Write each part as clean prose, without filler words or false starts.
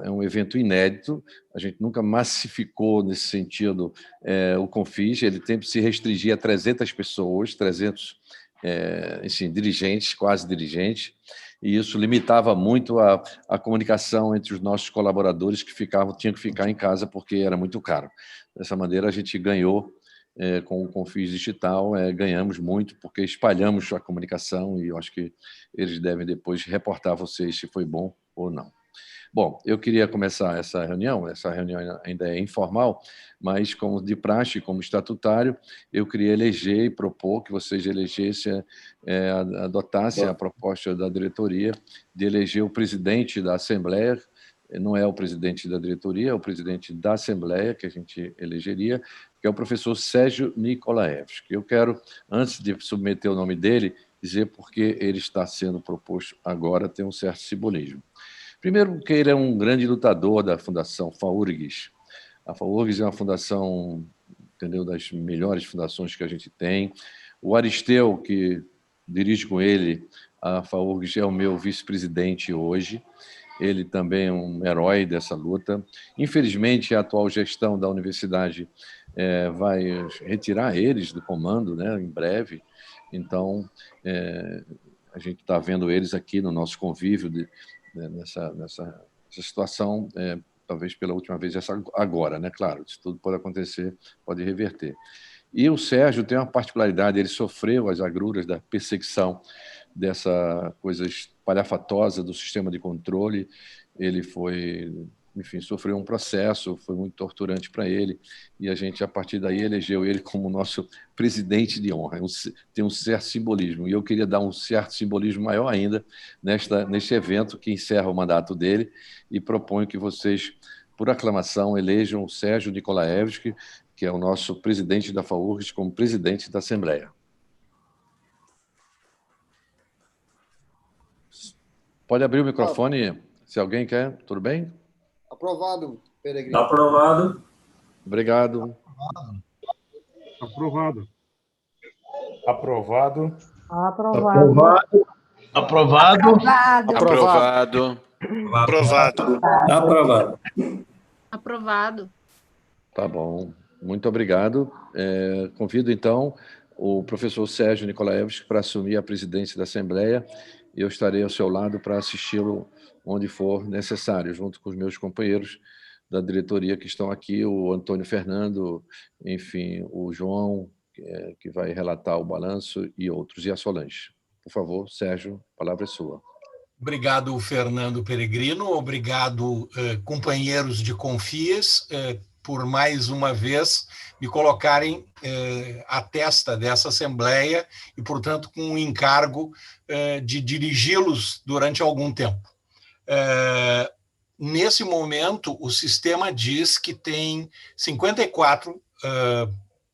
É um evento inédito, a gente nunca massificou nesse sentido o Confis, ele sempre se restringia a 300 pessoas, 300 assim, dirigentes, quase dirigentes, e isso limitava muito a comunicação entre os nossos colaboradores que tinham que ficar em casa porque era muito caro. Dessa maneira, a gente ganhou com o Confis Digital, ganhamos muito porque espalhamos a comunicação e eu acho que eles devem depois reportar a vocês se foi bom ou não. Bom, eu queria começar essa reunião ainda é informal, mas como de praxe, como estatutário, eu queria eleger e propor que vocês elegessem, adotassem a proposta da diretoria de eleger o presidente da Assembleia, não é o presidente da diretoria, é o presidente da Assembleia que a gente elegeria, que é o professor Sérgio Nikolaevski. Eu quero, antes de submeter o nome dele, dizer por que ele está sendo proposto agora, tem um certo simbolismo. Primeiro, porque ele é um grande lutador da Fundação FAURGS. A FAURGS é uma fundação, entendeu, das melhores fundações que a gente tem. O Aristeu, que dirige com ele a FAURGS, é o meu vice-presidente hoje. Ele também é um herói dessa luta. Infelizmente, a atual gestão da universidade vai retirar eles do comando, né, em breve. Então, a gente está vendo eles aqui no nosso convívio nessa situação, talvez pela última vez, agora, né? Claro, isso tudo pode acontecer, pode reverter. E o Sérgio tem uma particularidade, ele sofreu as agruras da perseguição dessa coisa espalhafatosa do sistema de controle, ele foi, enfim, sofreu um processo, foi muito torturante para ele, e a gente, a partir daí, elegeu ele como nosso presidente de honra. Tem um certo simbolismo, e eu queria dar um certo simbolismo maior ainda neste evento que encerra o mandato dele, e proponho que vocês, por aclamação, elejam o Sérgio Nikolaevski, que é o nosso presidente da FAURGS, como presidente da Assembleia. Pode abrir o microfone, se alguém quer. Tudo bem? Aprovado, Peregrino. Aprovado. Obrigado. Aprovado. Aprovado. Aprovado. Aprovado. Aprovado. Aprovado. Aprovado. Aprovado. Tá bom. Muito obrigado. Convido, então, o professor Sérgio Nikolaevski para assumir a presidência da Assembleia e eu estarei ao seu lado para assisti-lo onde for necessário, junto com os meus companheiros da diretoria que estão aqui, o Antônio Fernando, enfim, o João, que vai relatar o balanço, e outros, e a Solange. Por favor, Sérgio, a palavra é sua. Obrigado, Fernando Peregrino. Obrigado, companheiros de Confis, por mais uma vez me colocarem à testa dessa Assembleia e, portanto, com o encargo de dirigi-los durante algum tempo. Nesse momento, o sistema diz que tem 54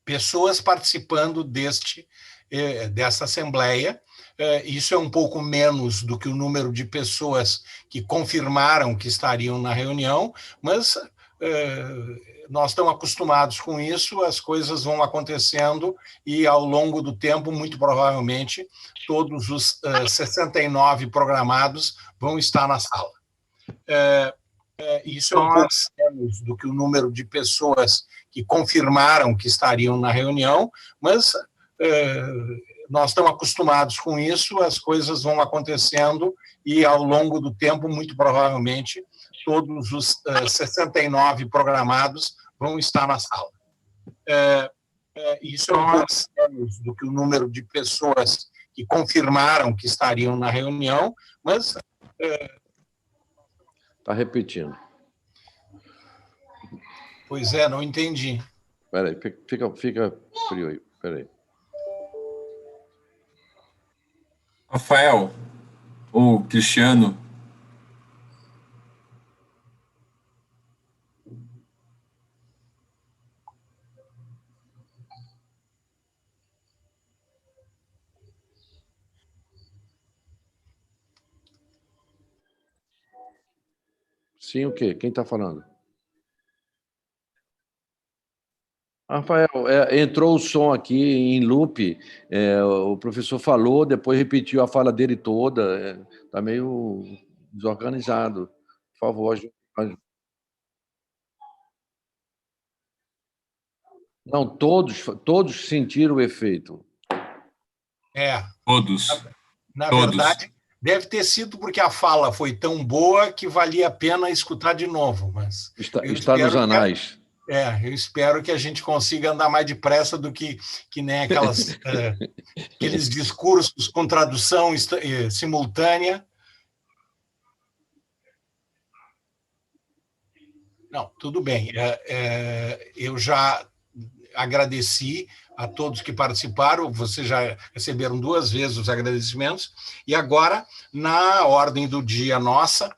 pessoas participando dessa Assembleia. Isso é um pouco menos do que o número de pessoas que confirmaram que estariam na reunião, mas nós estamos acostumados com isso, as coisas vão acontecendo e, ao longo do tempo, muito provavelmente, todos os 69 programados vão estar na sala. Isso é um pouco menos do que o número de pessoas que confirmaram que estariam na reunião, mas nós estamos acostumados com isso, as coisas vão acontecendo e, ao longo do tempo, muito provavelmente, todos os 69 programados vão estar na sala. Isso é um pouco menos do que o número de pessoas que confirmaram que estariam na reunião, mas... Está repetindo. Pois é, não entendi. Espera aí, fica frio aí, espera aí. Rafael, ou Cristiano. Sim, o quê? Quem está falando? Rafael, entrou o som aqui em loop, o professor falou, depois repetiu a fala dele toda, está meio desorganizado. Por favor, ajude Não, todos sentiram o efeito. Todos. Na Todos. verdade, deve ter sido porque a fala foi tão boa que valia a pena escutar de novo. Mas Está nos anais. Eu espero que a gente consiga andar mais depressa do que nem aqueles discursos com tradução simultânea. Não, tudo bem. Eu já agradeci a todos que participaram, vocês já receberam 2 vezes os agradecimentos, e agora, na ordem do dia nossa,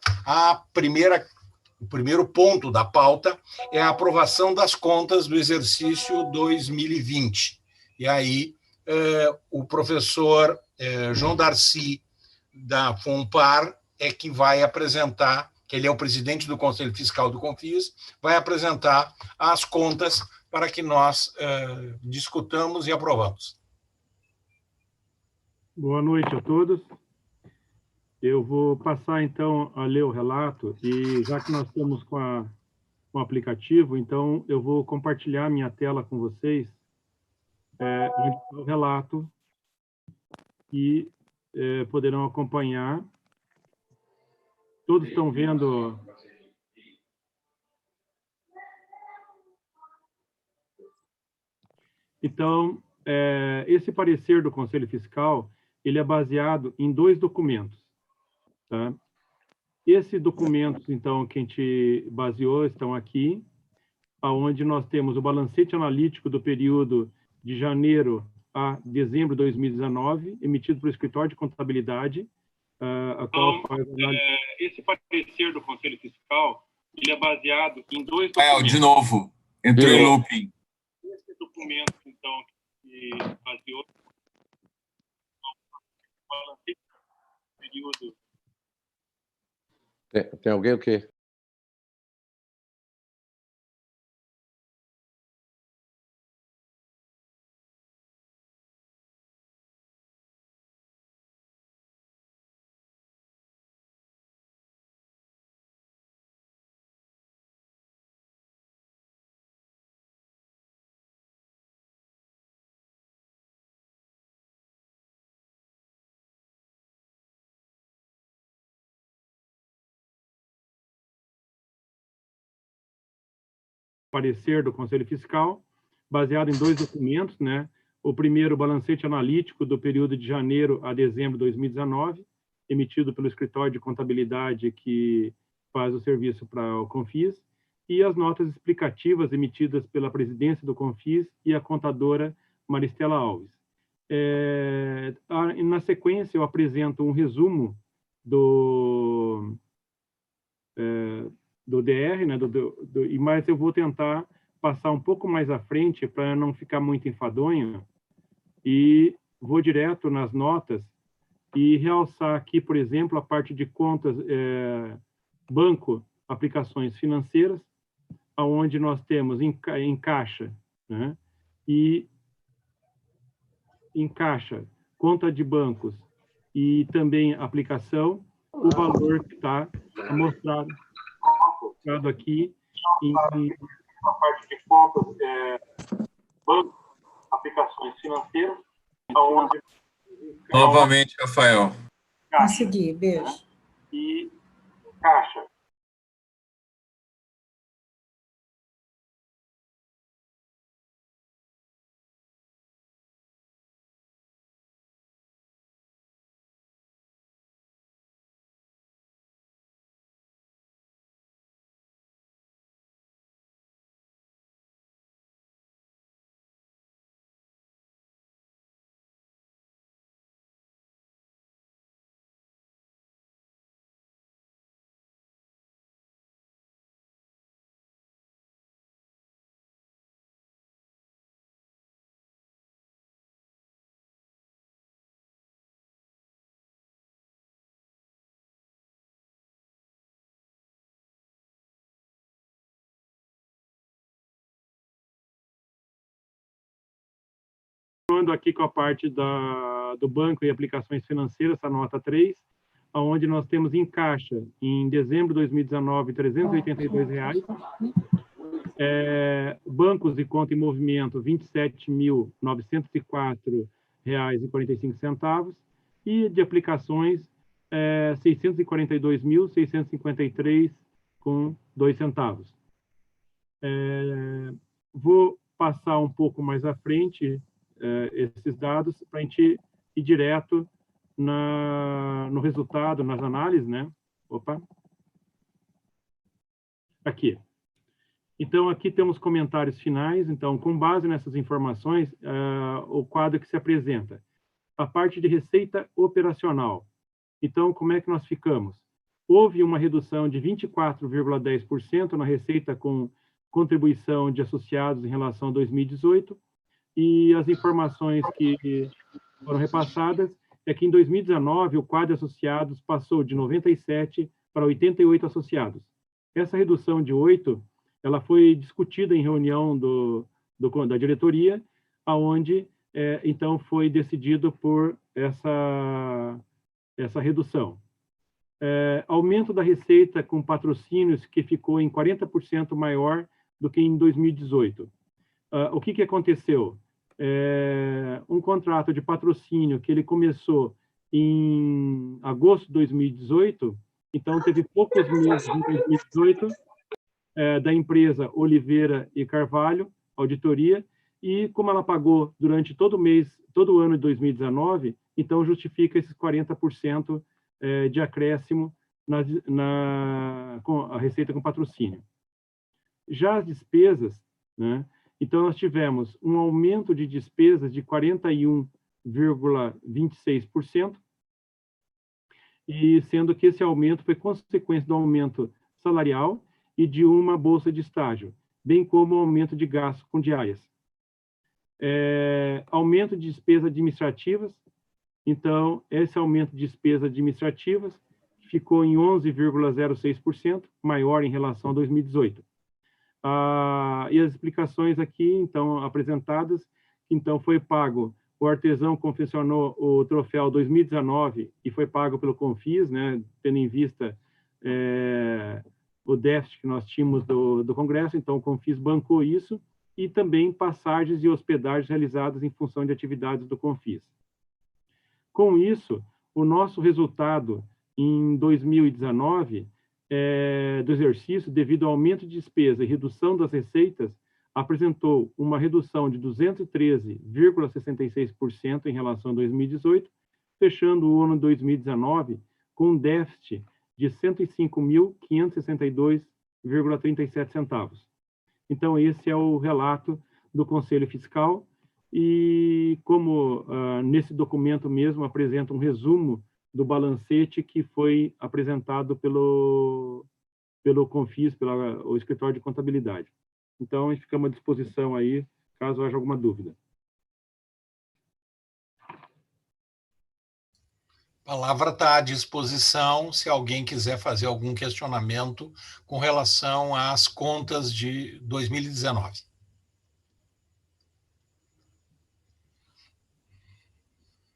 o primeiro ponto da pauta é a aprovação das contas do exercício 2020. E aí, o professor João Darcy, da FONPAR, é que vai apresentar, que ele é o presidente do Conselho Fiscal do CONFIS, vai apresentar as contas para que nós discutamos e aprovamos. Boa noite a todos. Eu vou passar, então, a ler o relato, e já que nós estamos com o aplicativo, então eu vou compartilhar minha tela com vocês, o relato, e poderão acompanhar. Todos estão vendo... Então, esse parecer do Conselho Fiscal, ele é baseado em 2 documentos. Tá? Esses documentos, então, que a gente baseou, estão aqui, onde nós temos o balancete analítico do período de janeiro a dezembro de 2019, emitido pelo Escritório de Contabilidade, a qual faz análise. Esse parecer do Conselho Fiscal, ele é baseado em 2 documentos. De novo, entrou em looping. Esse documento, então, que baseou o balancete do período... Tem alguém o quê? Parecer do Conselho Fiscal, baseado em 2 documentos, né? O primeiro, o balancete analítico do período de janeiro a dezembro de 2019, emitido pelo Escritório de Contabilidade que faz o serviço para o CONFIS, e as notas explicativas emitidas pela presidência do CONFIS e a contadora Maristela Alves. Na sequência, eu apresento um resumo do DR, né, mas eu vou tentar passar um pouco mais à frente para não ficar muito enfadonho, e vou direto nas notas e realçar aqui, por exemplo, a parte de contas, banco, aplicações financeiras, onde nós temos em caixa, né, e em caixa, conta de bancos e também aplicação, o valor que está mostrado aqui em a parte de contas, banco, aplicações financeiras, onde... Novamente, Rafael. Consegui, beijo. E caixa. Aqui com a parte do banco e aplicações financeiras, a nota 3, onde nós temos em caixa, em dezembro de 2019, R$ 382. Bancos e conta em movimento, R$ 27.904,45. E de aplicações, R$ 642.653,02. Vou passar um pouco mais à frente esses dados para a gente ir direto no resultado, nas análises, né? Opa! Aqui. Então, aqui temos comentários finais. Então, com base nessas informações, o quadro que se apresenta. A parte de receita operacional. Então, como é que nós ficamos? Houve uma redução de 24,10% na receita com contribuição de associados em relação a 2018, e as informações que foram repassadas é que em 2019 o quadro de associados passou de 97 para 88 associados. Essa redução de 8, ela foi discutida em reunião da diretoria, aonde então foi decidido por essa redução. Aumento da receita com patrocínios que ficou em 40% maior do que em 2018. O que aconteceu? Um contrato de patrocínio que ele começou em agosto de 2018, então teve poucos meses em 2018, da empresa Oliveira e Carvalho, auditoria, e como ela pagou durante todo o ano de 2019, então justifica esses 40% de acréscimo com a receita com patrocínio. Já as despesas, né? Então, nós tivemos um aumento de despesas de 41,26%, e sendo que esse aumento foi consequência do aumento salarial e de uma bolsa de estágio, bem como o aumento de gastos com diárias. Aumento de despesas administrativas. Então, esse aumento de despesas administrativas ficou em 11,06%, maior em relação a 2018. E as explicações aqui, então, apresentadas, então, foi pago, o artesão confeccionou o troféu 2019 e foi pago pelo Confis, né, tendo em vista o déficit que nós tínhamos do Congresso, então o Confis bancou isso, e também passagens e hospedagens realizadas em função de atividades do Confis. Com isso, o nosso resultado em 2019 do exercício, devido ao aumento de despesa e redução das receitas, apresentou uma redução de 213,66% em relação a 2018, fechando o ano 2019 com um déficit de R$ 105.562,37 centavos. Então, esse é o relato do Conselho Fiscal, e como nesse documento mesmo apresenta um resumo do balancete que foi apresentado pelo Confis, pelo Escritório de Contabilidade. Então, a gente fica à disposição aí, caso haja alguma dúvida. A palavra está à disposição se alguém quiser fazer algum questionamento com relação às contas de 2019.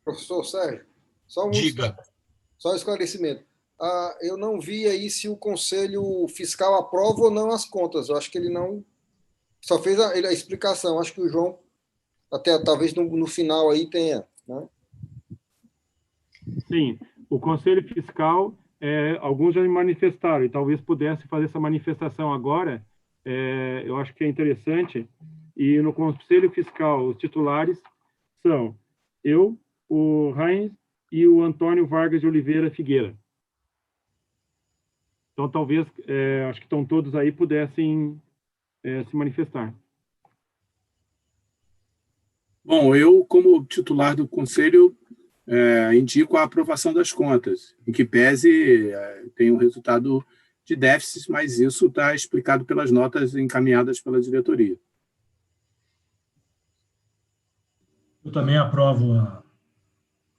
Professor Sérgio, Diga. Só um esclarecimento. Eu não vi aí se o Conselho Fiscal aprova ou não as contas. Eu acho que ele não... Só fez a explicação. Acho que o João, até talvez no final aí tenha, né? Sim, o Conselho Fiscal, alguns já me manifestaram, e talvez pudesse fazer essa manifestação agora. Eu acho que é interessante. E no Conselho Fiscal, os titulares são eu, o Heinz e o Antônio Vargas de Oliveira Figueira. Então, talvez, acho que estão todos aí, pudessem se manifestar. Bom, eu, como titular do Conselho, indico a aprovação das contas, em que pese tem um resultado de déficit, mas isso está explicado pelas notas encaminhadas pela diretoria. Eu também aprovo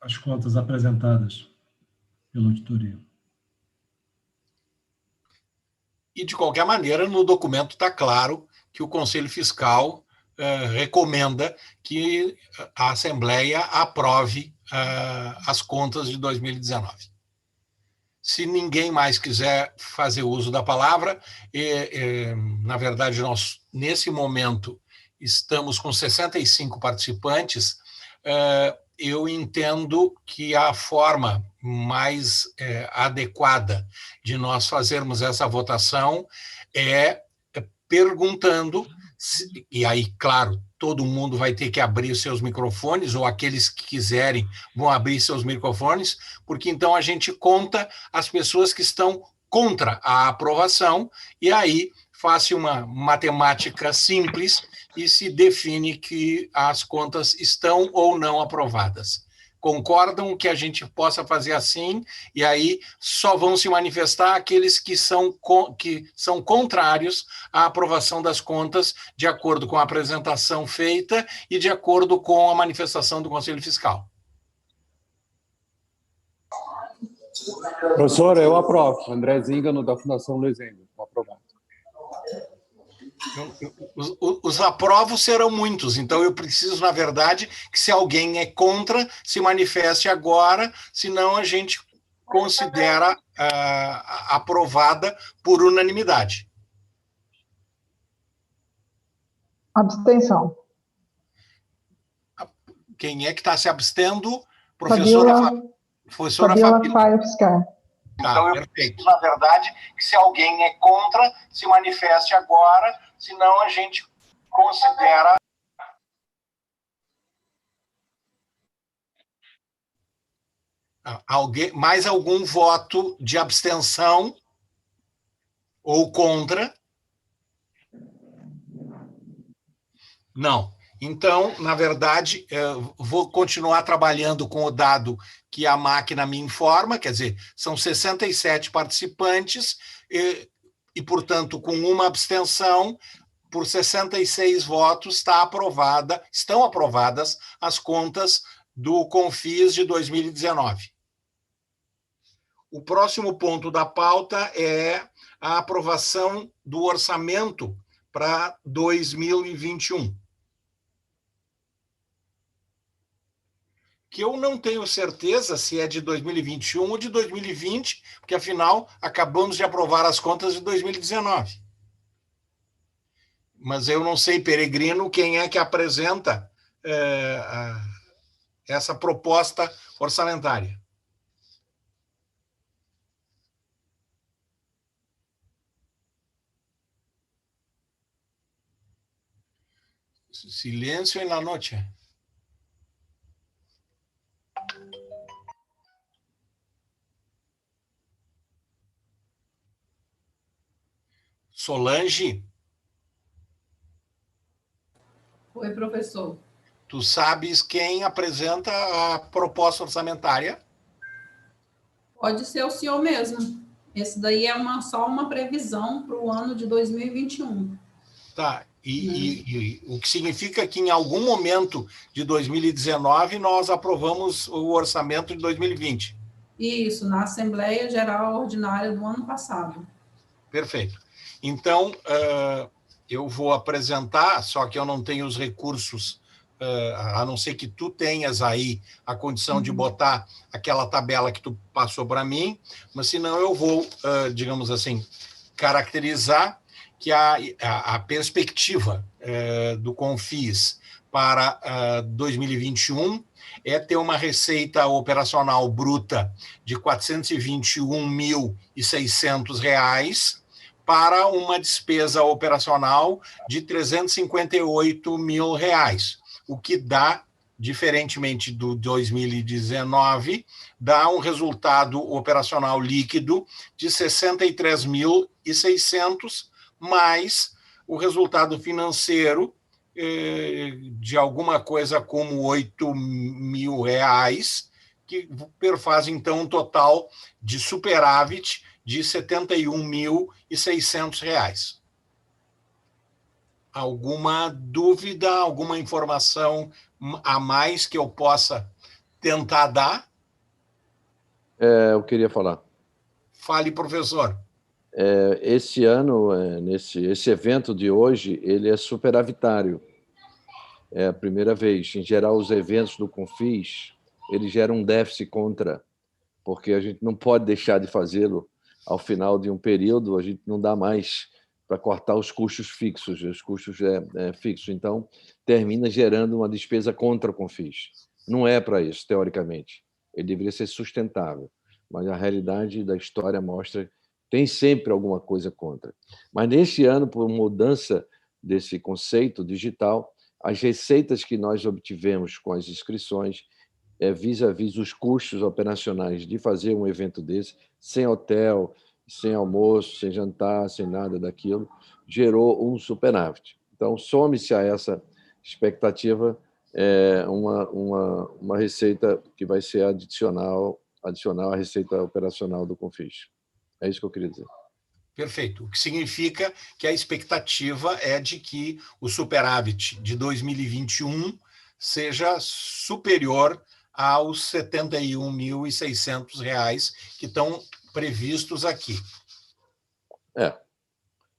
as contas apresentadas pela auditoria. E, de qualquer maneira, no documento está claro que o Conselho Fiscal recomenda que a Assembleia aprove as contas de 2019. Se ninguém mais quiser fazer uso da palavra, na verdade, nós, nesse momento, estamos com 65 participantes. Eu entendo que a forma mais adequada de nós fazermos essa votação é perguntando, e aí, claro, todo mundo vai ter que abrir seus microfones, ou aqueles que quiserem vão abrir seus microfones, porque então a gente conta as pessoas que estão contra a aprovação, e aí faz uma matemática simples e se define que as contas estão ou não aprovadas. Concordam que a gente possa fazer assim, e aí só vão se manifestar aqueles que são contrários à aprovação das contas, de acordo com a apresentação feita e de acordo com a manifestação do Conselho Fiscal. Professor, eu aprovo. André Zingano, da Fundação Luiz Engel. Aprovado. Os aprovos serão muitos, então eu preciso, na verdade, que se alguém é contra, se manifeste agora, senão a gente considera aprovada por unanimidade. Abstenção. Quem é que está se abstendo? Professora Fabiola Fiscar. Tá, então, perfeito. Na verdade, que se alguém é contra, se manifeste agora, senão a gente considera... Mais algum voto de abstenção ou contra? Não. Então, na verdade, vou continuar trabalhando com o dado que a máquina me informa, quer dizer, são 67 participantes e, portanto, com uma abstenção, por 66 votos, estão aprovadas as contas do CONFIS de 2019. O próximo ponto da pauta é a aprovação do orçamento para 2021. Que eu não tenho certeza se é de 2021 ou de 2020, porque, afinal, acabamos de aprovar as contas de 2019. Mas eu não sei, Peregrino, quem é que apresenta essa proposta orçamentária. Silêncio en la noche. Solange? Oi, professor. Tu sabes quem apresenta a proposta orçamentária? Pode ser o senhor mesmo. Esse daí é só uma previsão para o ano de 2021. Tá. E o que significa que em algum momento de 2019 nós aprovamos o orçamento de 2020. Isso, na Assembleia Geral Ordinária do ano passado. Perfeito. Então, eu vou apresentar, só que eu não tenho os recursos, a não ser que tu tenhas aí a condição de botar aquela tabela que tu passou para mim, mas senão eu vou, digamos assim, caracterizar que a perspectiva do CONFIS para 2021 é ter uma receita operacional bruta de R$ 421.600 para uma despesa operacional de R$ 358.000, o que dá, diferentemente do 2019, dá um resultado operacional líquido de R$ 63.600, mais o resultado financeiro de alguma coisa como R$ 8.000, que faz, então, um total de superávit de R$ 71.600. Alguma dúvida, alguma informação a mais que eu possa tentar dar? Eu queria falar. Fale, professor. Esse ano, esse evento de hoje, ele é superavitário. É a primeira vez. Em geral, os eventos do CONFIS, eles geram um déficit contra. porque a gente não pode deixar de fazê-lo ao final de um período, a gente não dá mais para cortar os custos fixos, fixos. Então, termina gerando uma despesa contra o Confis. Não é para isso, teoricamente. Ele deveria ser sustentável, mas a realidade da história mostra que tem sempre alguma coisa contra. Mas, neste ano, por mudança desse conceito digital, as receitas que nós obtivemos com as inscrições, vis-à-vis os custos operacionais de fazer um evento desse, sem hotel, sem almoço, sem jantar, sem nada daquilo, gerou um superávit. Então, some-se a essa expectativa uma receita que vai ser adicional à receita operacional do Confis. É isso que eu queria dizer. Perfeito. O que significa que a expectativa é de que o superávit de 2021 seja superior aos R$ 71.600 que estão previstos aqui.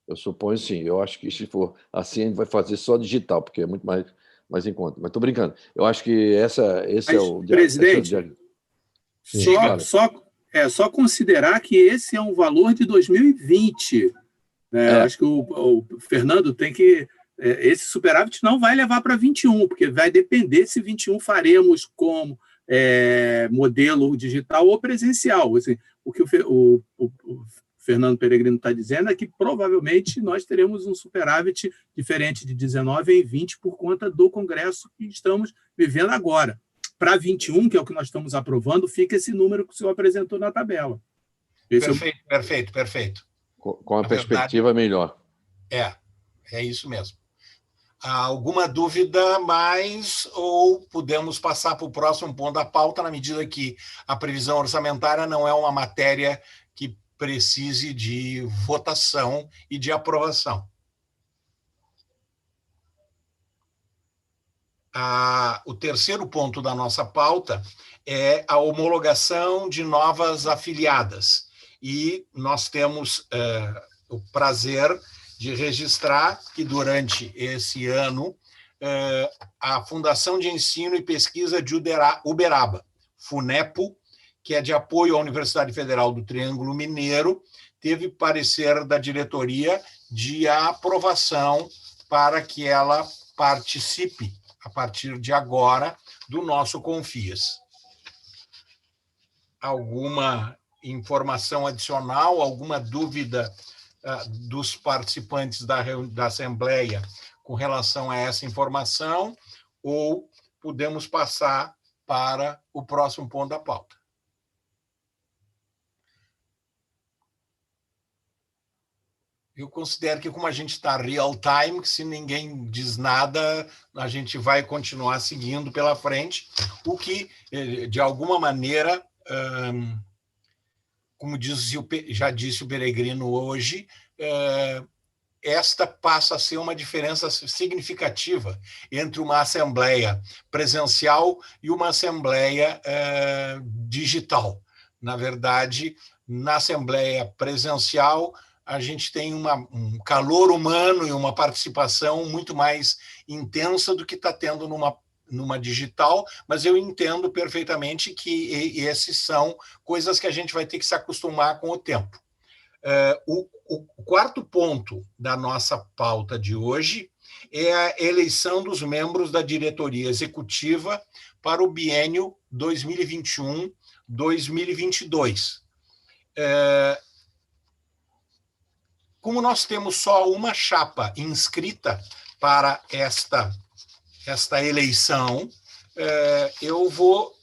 Eu suponho sim. Eu acho que, se for assim, a gente vai fazer só digital, porque é muito mais em conta. Mas estou brincando. Eu acho que esse é o... Presidente, só considerar que esse é um valor de 2020. Acho que o Fernando tem que... esse superávit não vai levar para 21, porque vai depender se 21 faremos como modelo digital ou presencial. Assim, o que o Fernando Peregrino está dizendo é que provavelmente nós teremos um superávit diferente de 19 em 20 por conta do Congresso que estamos vivendo agora. Para 21, que é o que nós estamos aprovando, fica esse número que o senhor apresentou na tabela. Perfeito. Com a perspectiva melhor. É isso mesmo. Alguma dúvida mais ou podemos passar para o próximo ponto da pauta, na medida que a previsão orçamentária não é uma matéria que precise de votação e de aprovação. O terceiro ponto da nossa pauta é a homologação de novas afiliadas. E nós temos o prazer de registrar que, durante esse ano, a Fundação de Ensino e Pesquisa de Uberaba, FUNEPO, que é de apoio à Universidade Federal do Triângulo Mineiro, teve parecer da diretoria de aprovação para que ela participe, a partir de agora, do nosso Confis. Alguma informação adicional, alguma dúvida dos participantes da Assembleia com relação a essa informação, ou podemos passar para o próximo ponto da pauta? Eu considero que, como a gente está real time, se ninguém diz nada, a gente vai continuar seguindo pela frente, o que, de alguma maneira, como já disse o Peregrino hoje, esta passa a ser uma diferença significativa entre uma assembleia presencial e uma assembleia digital. Na verdade, na assembleia presencial, a gente tem um calor humano e uma participação muito mais intensa do que está tendo numa digital, mas eu entendo perfeitamente que esses são coisas que a gente vai ter que se acostumar com o tempo. O quarto ponto da nossa pauta de hoje é a eleição dos membros da diretoria executiva para o biênio 2021-2022. Como nós temos só uma chapa inscrita para esta eleição, eu vou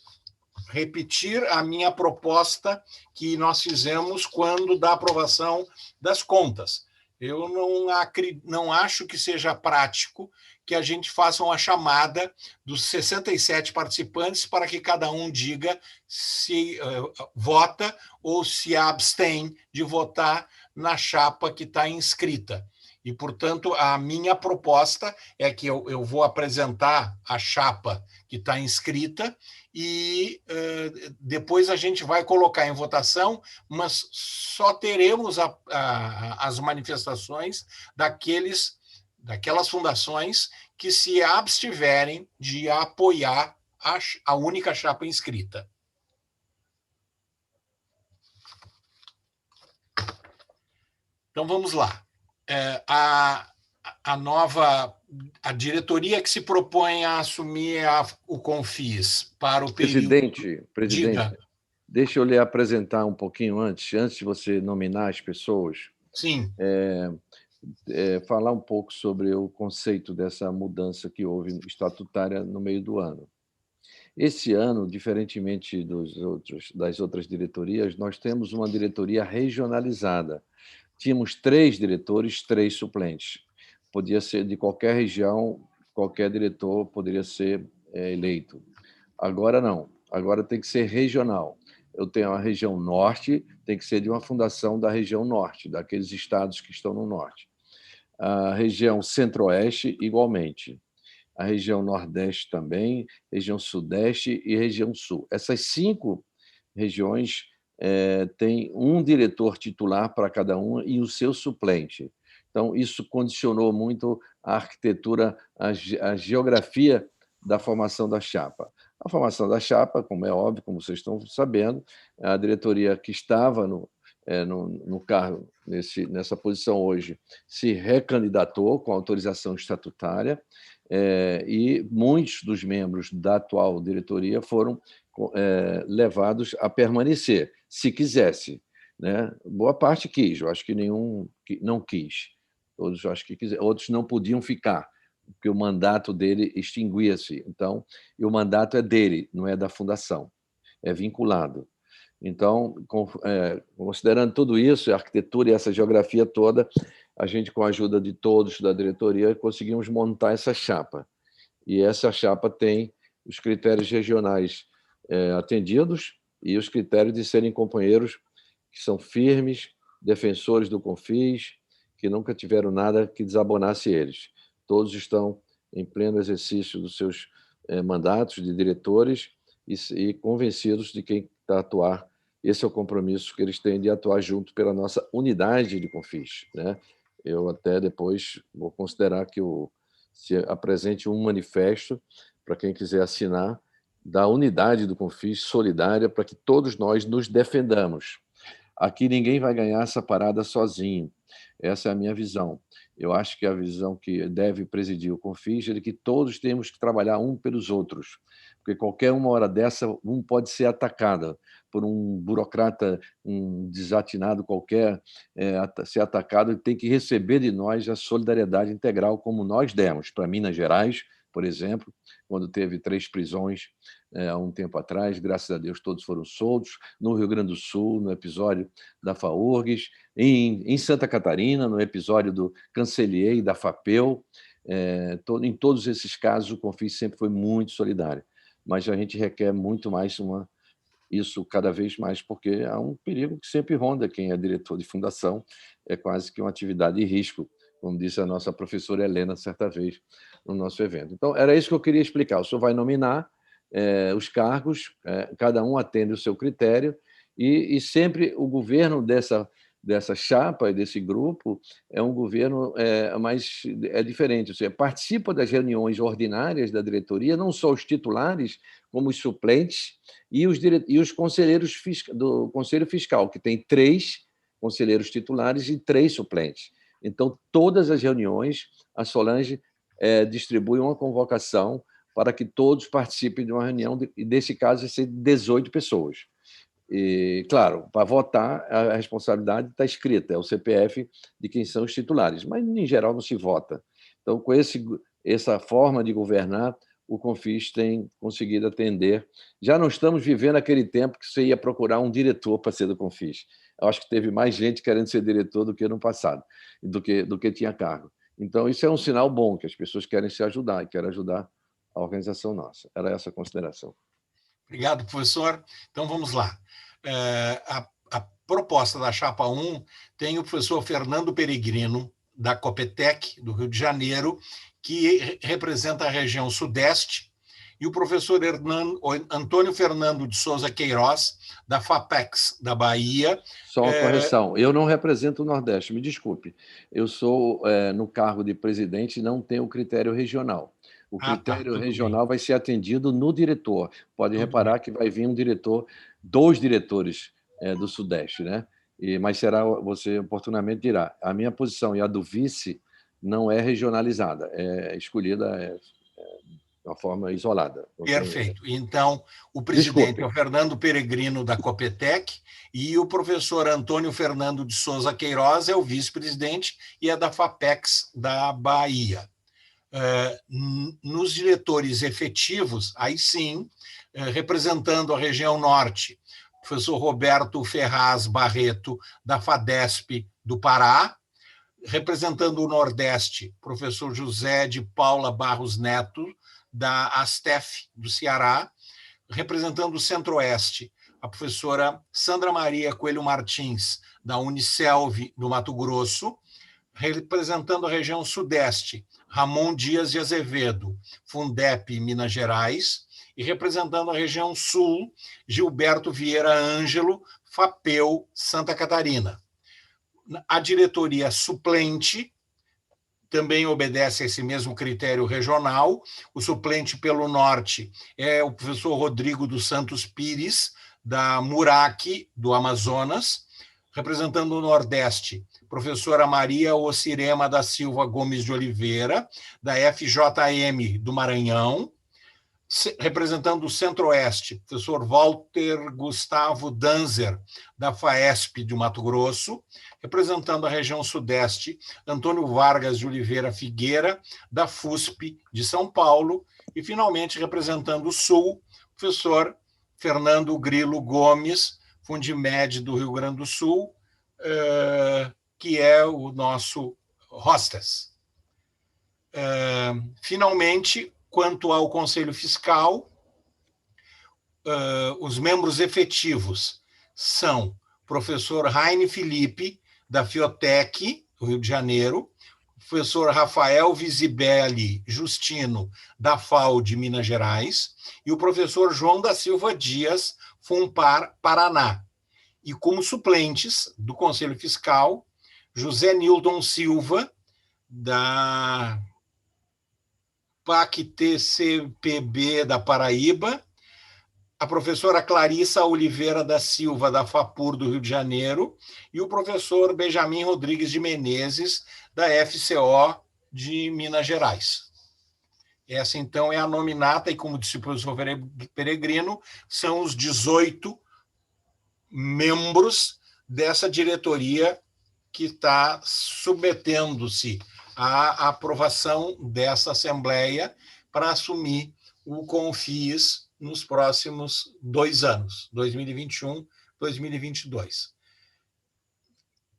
repetir a minha proposta que nós fizemos quando da aprovação das contas. Eu não acho que seja prático que a gente faça uma chamada dos 67 participantes para que cada um diga se vota ou se abstém de votar na chapa que está inscrita. E, portanto, a minha proposta é que eu vou apresentar a chapa que está inscrita e depois a gente vai colocar em votação, mas só teremos as manifestações daquelas fundações que se abstiverem de apoiar a única chapa inscrita. Então, vamos lá. A diretoria que se propõe a assumir o Confis para o período... Presidente, deixa eu lhe apresentar um pouquinho antes de você nominar as pessoas. Sim. Falar um pouco sobre o conceito dessa mudança que houve estatutária no meio do ano. Esse ano, diferentemente das outras diretorias, nós temos uma diretoria regionalizada. Tínhamos 3 diretores, 3 suplentes. Podia ser de qualquer região, qualquer diretor poderia ser eleito. Agora não, agora tem que ser regional. Eu tenho a região norte, tem que ser de uma fundação da região norte, daqueles estados que estão no norte. A região centro-oeste, igualmente. A região nordeste também, região sudeste e região sul. Essas 5 regiões têm um diretor titular para cada uma e o seu suplente. Então, isso condicionou muito a arquitetura, a geografia da formação da chapa. A formação da chapa, como é óbvio, como vocês estão sabendo, a diretoria que estava no cargo, nessa posição hoje, se recandidatou com autorização estatutária, e muitos dos membros da atual diretoria foram levados a permanecer, se quisesse, né? Boa parte quis, eu acho que nenhum não quis. Todos acho que quiseram, outros não podiam ficar, porque o mandato dele extinguia-se. Então, e o mandato é dele, não é da fundação, é vinculado. Então, considerando tudo isso, a arquitetura e essa geografia toda, a gente, com a ajuda de todos da diretoria, conseguimos montar essa chapa. E essa chapa tem os critérios regionais atendidos e os critérios de serem companheiros que são firmes, defensores do Confis, que nunca tiveram nada que desabonasse eles. Todos estão em pleno exercício dos seus mandatos de diretores e convencidos de quem está a atuar. Esse é o compromisso que eles têm de atuar junto pela nossa unidade de Confis, né? Eu até depois vou considerar que se apresente um manifesto para quem quiser assinar da unidade do Confis solidária para que todos nós nos defendamos. Aqui ninguém vai ganhar essa parada sozinho. Essa é a minha visão. Eu acho que a visão que deve presidir o Confis é de que todos temos que trabalhar um pelos outros, porque qualquer uma hora dessa, um pode ser atacado por um burocrata, um desatinado qualquer, ser atacado e tem que receber de nós a solidariedade integral, como nós demos para Minas Gerais, por exemplo, quando teve 3 prisões há um tempo atrás, graças a Deus todos foram soltos, no Rio Grande do Sul, no episódio da FAURGS, em Santa Catarina, no episódio do Cancelier e da FAPEL. Em todos esses casos, o Confis sempre foi muito solidário, mas a gente requer muito mais isso cada vez mais, porque há um perigo que sempre ronda quem é diretor de fundação, é quase que uma atividade de risco, como disse a nossa professora Helena certa vez no nosso evento. Então, era isso que eu queria explicar. O senhor vai nominar os cargos, cada um atende o seu critério, e sempre o governo dessa chapa e desse grupo é um governo diferente, ou seja, participa das reuniões ordinárias da diretoria, não só os titulares, como os suplentes e os conselheiros do Conselho Fiscal, que tem 3 conselheiros titulares e 3 suplentes. Então, todas as reuniões, a Solange distribui uma convocação para que todos participem de uma reunião, e desse caso, vai ser 18 pessoas. E, claro, para votar, a responsabilidade está escrita, é o CPF de quem são os titulares, mas, em geral, não se vota. Então, com essa forma de governar, o Confis tem conseguido atender. Já não estamos vivendo aquele tempo que você ia procurar um diretor para ser do Confis. Eu acho que teve mais gente querendo ser diretor do que no passado, do que tinha cargo. Então, isso é um sinal bom, que as pessoas querem se ajudar e querem ajudar a organização nossa. Era essa a consideração. Obrigado, professor. Então, vamos lá. A proposta da Chapa 1 tem o professor Fernando Peregrino, da Copetec, do Rio de Janeiro, que representa a região sudeste, e o professor Antônio Fernando de Souza Queiroz, da FAPEX, da Bahia. Só uma correção, eu não represento o Nordeste, me desculpe. Eu sou, no cargo de presidente, não tenho critério regional. O critério regional vai ser atendido no diretor. Pode reparar que vai vir um diretor, 2 diretores do Sudeste, né? Mas você oportunamente dirá. A minha posição e a do vice não é regionalizada, é escolhida de uma forma isolada. Perfeito. Então, o presidente é o Fernando Peregrino, da Copetec, e o professor Antônio Fernando de Souza Queiroz é o vice-presidente e é da FAPEX da Bahia. Nos diretores efetivos, aí sim, representando a região norte, o professor Roberto Ferraz Barreto, da FADESP do Pará, representando o Nordeste, professor José de Paula Barros Neto, da ASTEF do Ceará, representando o Centro-Oeste, a professora Sandra Maria Coelho Martins, da Unicelv do Mato Grosso, representando a região Sudeste, Ramon Dias de Azevedo, Fundep, Minas Gerais, e representando a região Sul, Gilberto Vieira Ângelo, FAPEU, Santa Catarina. A diretoria suplente também obedece a esse mesmo critério regional. O suplente pelo norte é o professor Rodrigo dos Santos Pires, da Murac, do Amazonas, representando o Nordeste, professora Maria Ocirema da Silva Gomes de Oliveira, da FJM do Maranhão, representando o Centro-Oeste, professor Walter Gustavo Danzer, da FAESP de Mato Grosso, representando a região Sudeste, Antônio Vargas de Oliveira Figueira, da FUSP de São Paulo, e, finalmente, representando o Sul, professor Fernando Grilo Gomes, Fundimed do Rio Grande do Sul, que é o nosso hostess. Finalmente, quanto ao Conselho Fiscal, os membros efetivos são o professor Raine Felipe, da Fiotec, do Rio de Janeiro, o professor Rafael Visibelli Justino, da FAO de Minas Gerais, e o professor João da Silva Dias, FUNPAR, Paraná. E como suplentes do Conselho Fiscal, José Nilton Silva, da PAC-TCPB da Paraíba, a professora Clarissa Oliveira da Silva, da FAPUR do Rio de Janeiro, e o professor Benjamin Rodrigues de Menezes, da FCO de Minas Gerais. Essa, então, é a nominata, e como disse o professor Peregrino, são os 18 membros dessa diretoria que está submetendo-se à aprovação dessa Assembleia para assumir o CONFIS nos próximos 2 anos, 2021, 2022.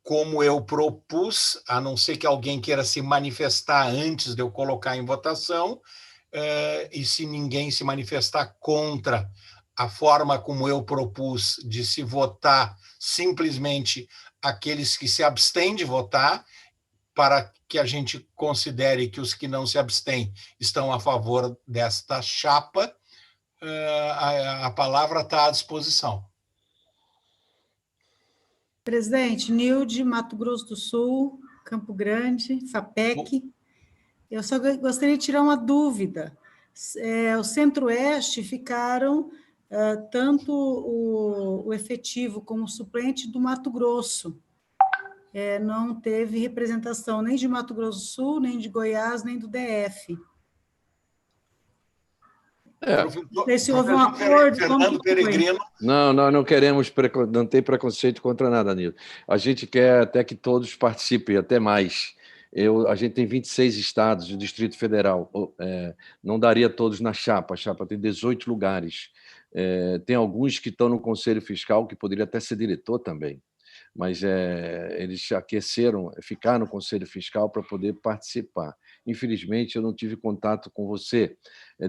Como eu propus, a não ser que alguém queira se manifestar antes de eu colocar em votação, e se ninguém se manifestar contra a forma como eu propus de se votar simplesmente aqueles que se abstêm de votar, para que a gente considere que os que não se abstêm estão a favor desta chapa, a palavra está à disposição. Presidente, Nilde, Mato Grosso do Sul, Campo Grande, FAPEC. Eu só gostaria de tirar uma dúvida. O Centro-Oeste ficaram tanto o efetivo como o suplente do Mato Grosso. Não teve representação nem de Mato Grosso do Sul, nem de Goiás, nem do DF. Não sei se houve um acordo. Fernando Peregrino. Não queremos, não tem preconceito contra nada, Nildo. A gente quer até que todos participem, até mais. A gente tem 26 estados do Distrito Federal, não daria todos na chapa, a chapa tem 18 lugares. Tem alguns que estão no Conselho Fiscal, que poderia até ser diretor também, mas eles aqueceram, ficar no Conselho Fiscal para poder participar. Infelizmente, eu não tive contato com você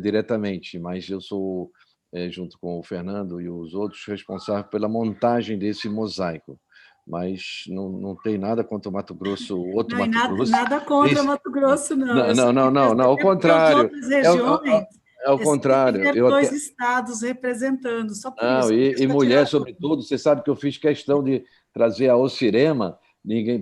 diretamente, mas eu sou, junto com o Fernando e os outros, responsável pela montagem desse mosaico. Mas não tem nada contra o Mato Grosso, o outro Mato Grosso. Nada contra o Mato Grosso, não. Não, ao contrário. Outras regiões, ao contrário. Eu 2 estados representando, só por isso. E mulher, sobretudo, você sabe que eu fiz questão de trazer a Ocirema,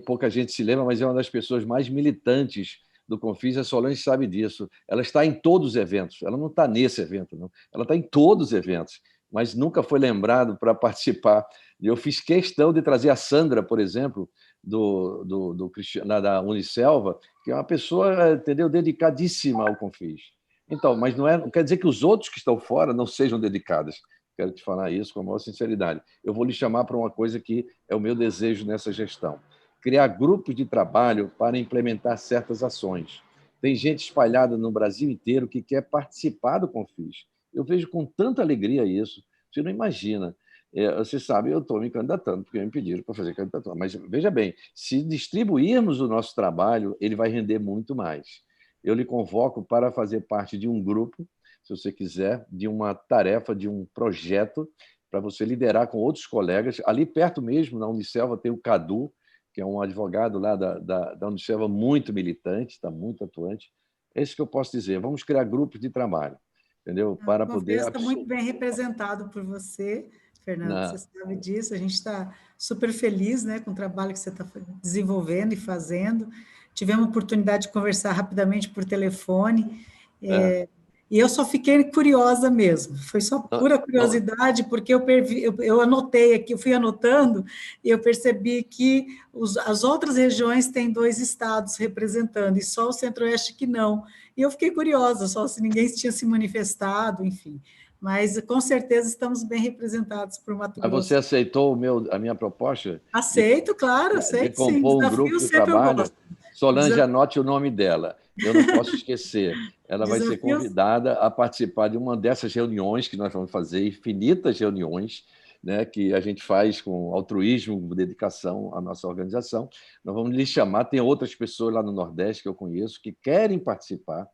pouca gente se lembra, mas é uma das pessoas mais militantes do CONFIS, a Solange sabe disso. Ela está em todos os eventos, ela não está nesse evento, não. Ela está em todos os eventos. mas nunca foi lembrado para participar. Eu fiz questão de trazer a Sandra, por exemplo, da Unicelva, que é uma pessoa, entendeu, dedicadíssima ao Confis. Então, mas não quer dizer que os outros que estão fora não sejam dedicados. Quero te falar isso com a maior sinceridade. Eu vou lhe chamar para uma coisa que é o meu desejo nessa gestão. Criar grupos de trabalho para implementar certas ações. Tem gente espalhada no Brasil inteiro que quer participar do Confis. Eu vejo com tanta alegria isso. Você não imagina. Você sabe, eu estou me candidatando, porque me pediram para fazer candidatura. Mas, veja bem, se distribuirmos o nosso trabalho, ele vai render muito mais. Eu lhe convoco para fazer parte de um grupo, se você quiser, de uma tarefa, de um projeto, para você liderar com outros colegas. Ali perto mesmo, na Unicelva, tem o Cadu, que é um advogado lá da Unicelva muito militante, está muito atuante. É isso que eu posso dizer. Vamos criar grupos de trabalho, entendeu? Para poder... Está muito bem representado por você, Fernando, você sabe disso. A gente está super feliz, né, com o trabalho que você está desenvolvendo e fazendo. Tivemos a oportunidade de conversar rapidamente por telefone. E eu só fiquei curiosa mesmo, foi só pura curiosidade, porque eu anotei aqui, eu fui anotando, e eu percebi que as outras regiões têm 2 estados representando, e só o Centro-Oeste que não. E eu fiquei curiosa, só se ninguém tinha se manifestado, enfim. Mas, com certeza, estamos bem representados por Mato Grosso. Mas você aceitou a minha proposta? Aceito, claro, aceito, de compor um grupo de trabalho. Solange, anote o nome dela. Eu não posso esquecer. Ela vai ser convidada a participar de uma dessas reuniões que nós vamos fazer, infinitas reuniões, né, que a gente faz com altruísmo, com dedicação à nossa organização. Nós vamos lhe chamar. Tem outras pessoas lá no Nordeste que eu conheço que querem participar,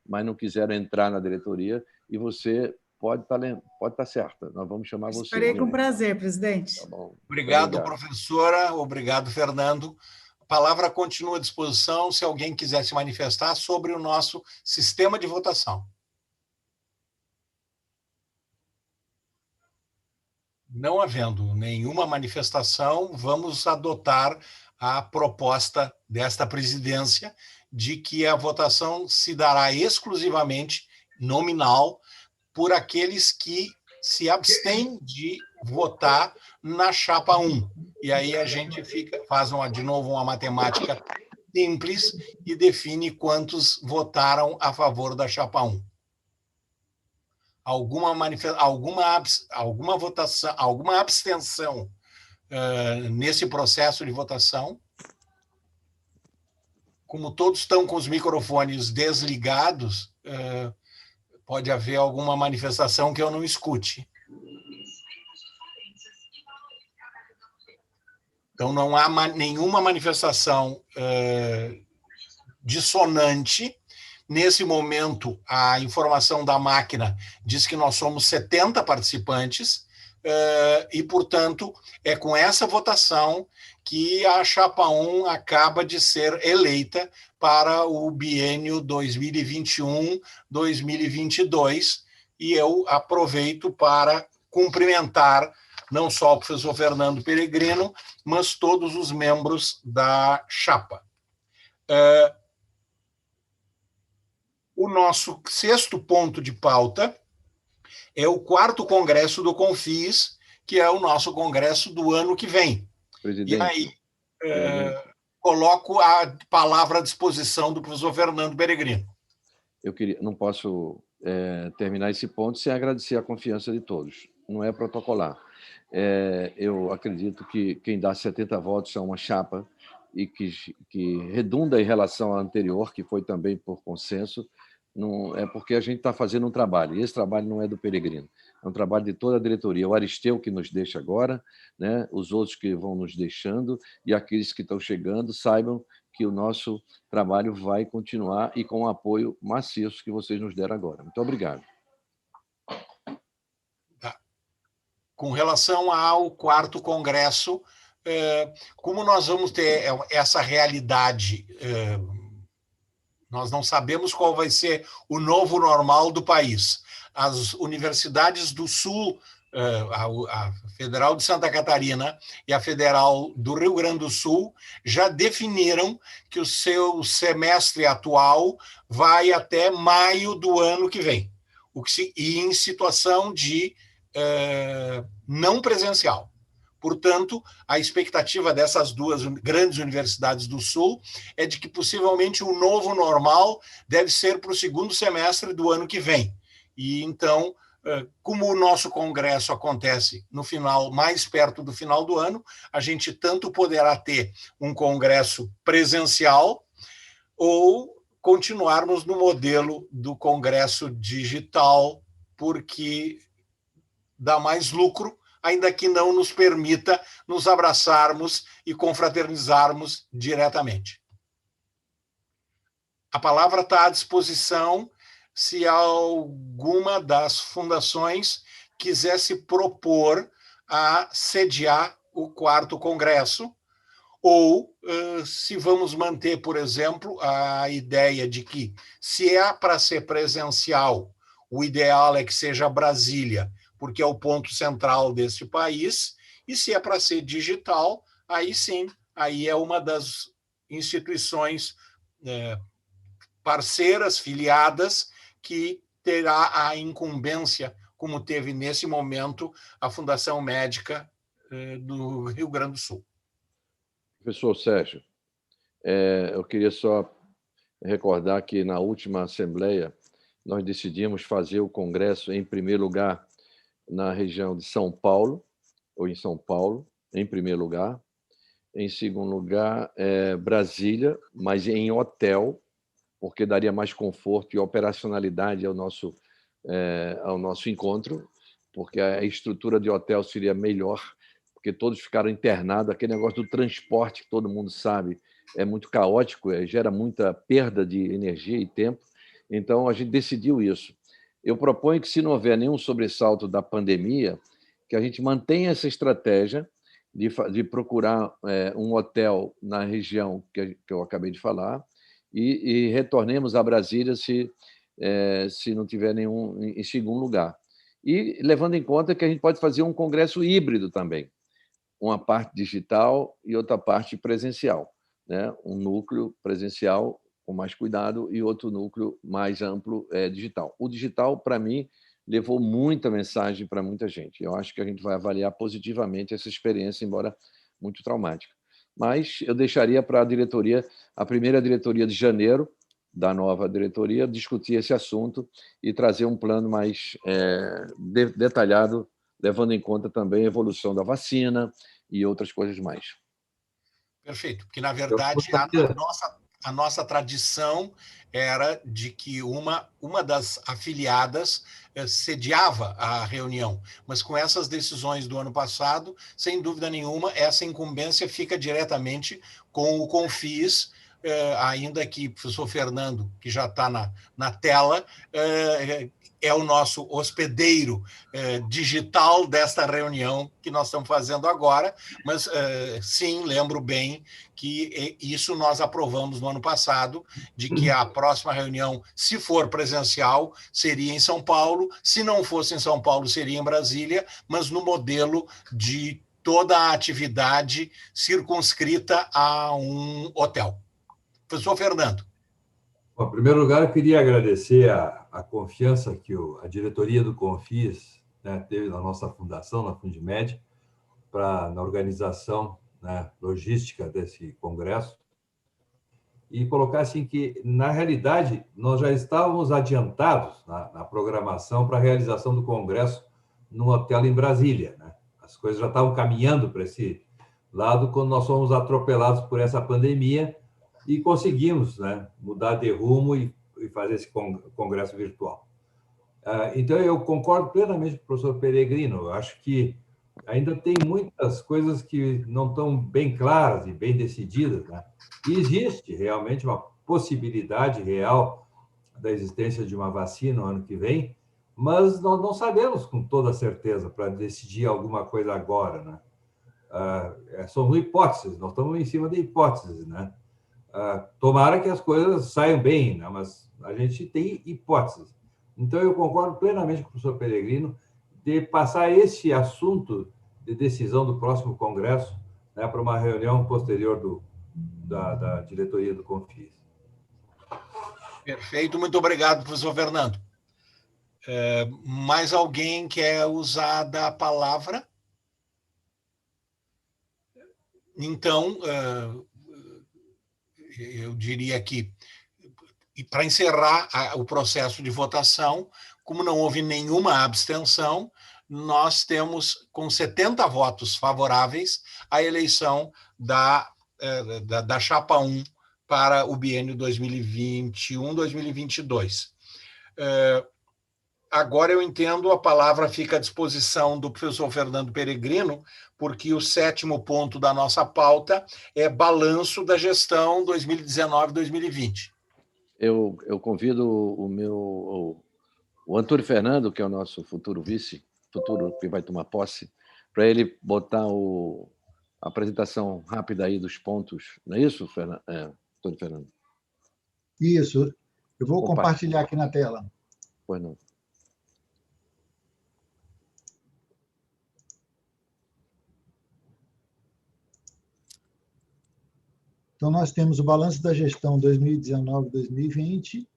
mas não quiseram entrar na diretoria, e você pode estar certa. Nós vamos chamar você. Estarei com prazer, presidente. Tá bom. Obrigado, professora. Obrigado, Fernando. A palavra continua à disposição se alguém quiser se manifestar sobre o nosso sistema de votação. Não havendo nenhuma manifestação, vamos adotar a proposta desta presidência de que a votação se dará exclusivamente nominal por aqueles que se abstêm de votar na chapa 1. E aí a gente faz de novo uma matemática simples e define quantos votaram a favor da chapa 1. Alguma votação, alguma abstenção nesse processo de votação? Como todos estão com os microfones desligados, pode haver alguma manifestação que eu não escute. Então, não há nenhuma manifestação dissonante. Nesse momento, a informação da máquina diz que nós somos 70 participantes e, portanto, é com essa votação que a chapa 1 acaba de ser eleita para o biênio 2021-2022, e eu aproveito para cumprimentar não só o professor Fernando Peregrino, mas todos os membros da chapa. O nosso 6º ponto de pauta é o 4º Congresso do Confis, que é o nosso congresso do ano que vem. Presidente. E aí, coloco a palavra à disposição do professor Fernando Peregrino. Não posso terminar esse ponto sem agradecer a confiança de todos. Não é protocolar. Eu acredito que quem dá 70 votos é uma chapa e que redunda em relação à anterior, que foi também por consenso. Não é porque a gente está fazendo um trabalho, e esse trabalho não é do Peregrino, é um trabalho de toda a diretoria. O Aristeu que nos deixa agora, né? Os outros que vão nos deixando, e aqueles que estão chegando, saibam que o nosso trabalho vai continuar, e com o apoio maciço que vocês nos deram agora. Muito obrigado. Com relação ao 4º Congresso, como nós vamos ter essa realidade, nós não sabemos qual vai ser o novo normal do país. As universidades do Sul, a Federal de Santa Catarina e a Federal do Rio Grande do Sul, já definiram que o seu semestre atual vai até maio do ano que vem, e em situação de não presencial. Portanto, a expectativa dessas duas grandes universidades do Sul é de que possivelmente o novo normal deve ser para o segundo semestre do ano que vem. E então, como o nosso congresso acontece no final, mais perto do final do ano, a gente tanto poderá ter um congresso presencial ou continuarmos no modelo do congresso digital, porque dá mais lucro, ainda que não nos permita nos abraçarmos e confraternizarmos diretamente. A palavra está à disposição se alguma das fundações quisesse propor a sediar o 4º Congresso, ou se vamos manter, por exemplo, a ideia de que, se é para ser presencial, o ideal é que seja Brasília, porque é o ponto central deste país, e se é para ser digital, aí sim, aí é uma das instituições parceiras, filiadas, que terá a incumbência, como teve nesse momento a Fundação Médica do Rio Grande do Sul. Professor Sérgio, eu queria só recordar que na última Assembleia nós decidimos fazer o congresso, em primeiro lugar, na região de São Paulo, ou em São Paulo, em primeiro lugar. Em segundo lugar, Brasília, mas em hotel, porque daria mais conforto e operacionalidade ao nosso encontro, porque a estrutura de hotel seria melhor, porque todos ficaram internados. Aquele negócio do transporte, que todo mundo sabe, é muito caótico, gera muita perda de energia e tempo. Então, a gente decidiu isso. Eu proponho que, se não houver nenhum sobressalto da pandemia, que a gente mantenha essa estratégia de procurar um hotel na região que eu acabei de falar e retornemos a Brasília se não tiver nenhum em segundo lugar. E levando em conta que a gente pode fazer um congresso híbrido também, uma parte digital e outra parte presencial, né? Um núcleo presencial com mais cuidado e outro núcleo mais amplo digital. O digital, para mim, levou muita mensagem para muita gente. Eu acho que a gente vai avaliar positivamente essa experiência, embora muito traumática. Mas eu deixaria para a diretoria, a primeira diretoria de janeiro, da nova diretoria, discutir esse assunto e trazer um plano mais detalhado, levando em conta também a evolução da vacina e outras coisas mais. Perfeito, porque, na verdade, a nossa tradição era de que uma das afiliadas sediava a reunião, mas com essas decisões do ano passado, sem dúvida nenhuma, essa incumbência fica diretamente com o Confis, ainda que o professor Fernando, que já está na tela, é o nosso hospedeiro digital desta reunião que nós estamos fazendo agora, mas sim, lembro bem que isso nós aprovamos no ano passado, de que a próxima reunião, se for presencial, seria em São Paulo, se não fosse em São Paulo, seria em Brasília, mas no modelo de toda a atividade circunscrita a um hotel. Professor Fernando. Bom, em primeiro lugar, eu queria agradecer a confiança que a diretoria do Confis, né, teve na nossa fundação, na Fundimed, na organização, né, logística desse congresso, e colocar assim que, na realidade, nós já estávamos adiantados na programação para a realização do congresso num hotel em Brasília, né? As coisas já estavam caminhando para esse lado quando nós fomos atropelados por essa pandemia e conseguimos, né, mudar de rumo e fazer esse congresso virtual. Então, eu concordo plenamente com o professor Peregrino. Eu acho que ainda tem muitas coisas que não estão bem claras e bem decididas, né? E existe realmente uma possibilidade real da existência de uma vacina no ano que vem, mas nós não sabemos com toda certeza para decidir alguma coisa agora, né? São hipóteses, nós estamos em cima de hipóteses, né? Tomara que as coisas saiam bem, né? Mas a gente tem hipóteses. Então, eu concordo plenamente com o professor Peregrino de passar esse assunto de decisão do próximo congresso, né, para uma reunião posterior da diretoria do Confis. Perfeito, muito obrigado, professor Fernando. Mais alguém quer usar da palavra? Então, eu diria que, para encerrar o processo de votação, como não houve nenhuma abstenção, nós temos, com 70 votos favoráveis, a eleição da chapa 1 para o biênio 2021-2022. Agora eu entendo, a palavra fica à disposição do professor Fernando Peregrino, porque o 7º ponto da nossa pauta é balanço da gestão 2019-2020. Eu convido o Antônio Fernando, que é o nosso futuro vice, que vai tomar posse, para ele botar a apresentação rápida aí dos pontos. Não é isso, Antônio Fernando? Isso. Eu vou compartilhar aqui na tela. Pois não. Então, nós temos o balanço da gestão 2019-2020,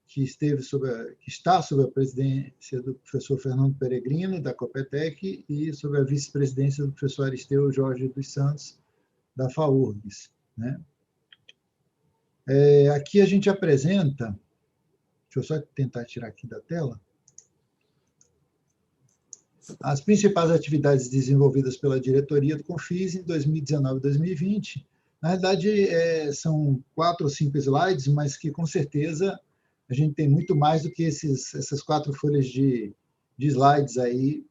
que está sob a presidência do professor Fernando Peregrino, da Copetec, e sob a vice-presidência do professor Aristeu Jorge dos Santos, da FAURGS, né? Aqui a gente apresenta... Deixa eu só tentar tirar aqui da tela. As principais atividades desenvolvidas pela diretoria do Confis em 2019 e 2020. Na verdade, são 4 ou 5 slides, mas que, com certeza, a gente tem muito mais do que essas 4 folhas de slides aí,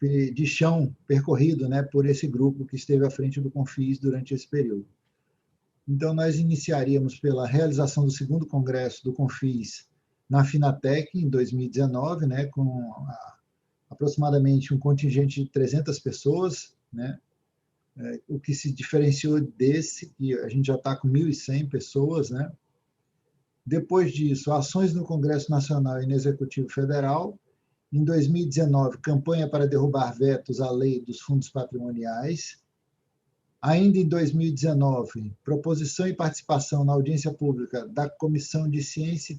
de chão percorrido, né, por esse grupo que esteve à frente do Confis durante esse período. Então, nós iniciaríamos pela realização do 2º Congresso do Confis na Finatec, em 2019, né, com aproximadamente um contingente de 300 pessoas, né? O que se diferenciou desse, que a gente já está com 1.100 pessoas, né? Depois disso, ações no Congresso Nacional e no Executivo Federal. Em 2019, campanha para derrubar vetos à lei dos fundos patrimoniais. Ainda em 2019, proposição e participação na audiência pública da Comissão de Ciência e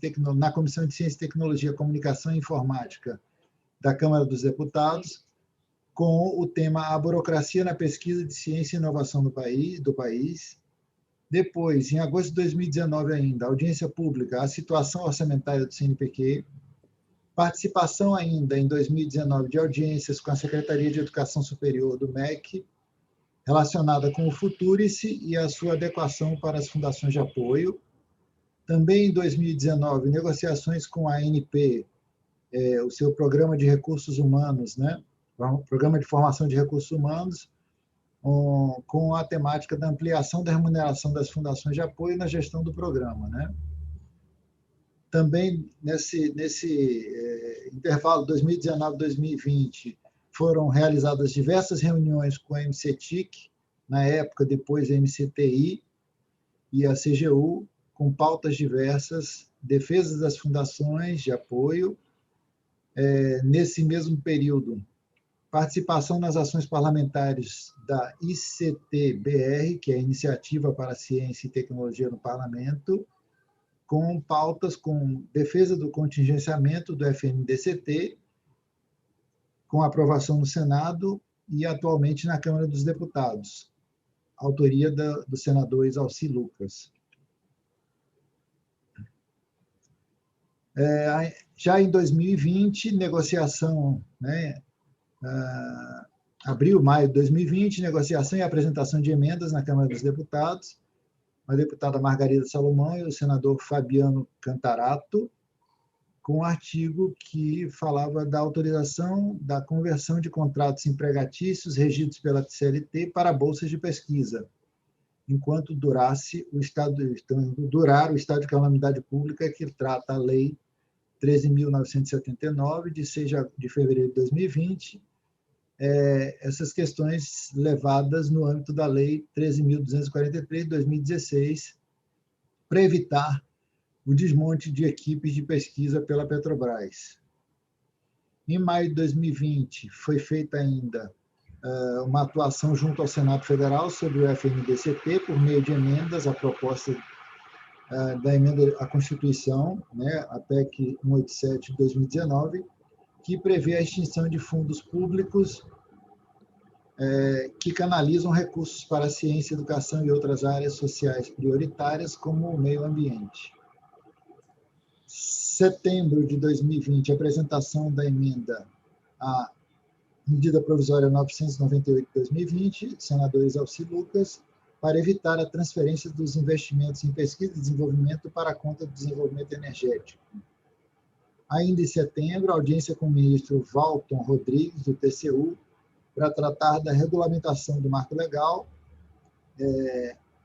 Tecnologia, Comunicação e Informática da Câmara dos Deputados, com o tema A Burocracia na Pesquisa de Ciência e Inovação do país. Depois, em agosto de 2019 ainda, audiência pública, a situação orçamentária do CNPq. Participação ainda, em 2019, de audiências com a Secretaria de Educação Superior do MEC, relacionada com o Futurice e a sua adequação para as fundações de apoio. Também em 2019, negociações com a ANP, o seu programa de recursos humanos, né? Programa de formação de recursos humanos, com a temática da ampliação da remuneração das fundações de apoio na gestão do programa, né? Também, nesse intervalo 2019-2020, foram realizadas diversas reuniões com a MCTIC, na época, depois a MCTI e a CGU, com pautas diversas, defesa das fundações de apoio. Nesse mesmo período, participação nas ações parlamentares da ICT-BR, que é a Iniciativa para a Ciência e Tecnologia no Parlamento, com pautas com defesa do contingenciamento do FNDCT, com aprovação no Senado e atualmente na Câmara dos Deputados, autoria do senador Isalci Lucas. Já em 2020, negociação, né, abril, maio de 2020, negociação e apresentação de emendas na Câmara dos Deputados, a deputada Margarida Salomão e o senador Fabiano Cantarato, com um artigo que falava da autorização da conversão de contratos empregatícios regidos pela CLT para bolsas de pesquisa, enquanto durar o estado de calamidade pública que trata a Lei 13.979, de 6 de fevereiro de 2020, essas questões levadas no âmbito da Lei 13.243, de 2016, para evitar o desmonte de equipes de pesquisa pela Petrobras. Em maio de 2020, foi feita ainda uma atuação junto ao Senado Federal sobre o FNDCT, por meio de emendas à proposta da emenda à Constituição, né, a PEC 187 de 2019, que prevê a extinção de fundos públicos que canalizam recursos para a ciência, educação e outras áreas sociais prioritárias, como o meio ambiente. Setembro de 2020, apresentação da emenda à medida provisória 998 de 2020, senador Exalci Lucas, para evitar a transferência dos investimentos em pesquisa e desenvolvimento para a conta do desenvolvimento energético. Ainda em setembro, audiência com o ministro Walton Rodrigues, do TCU, para tratar da regulamentação do marco legal,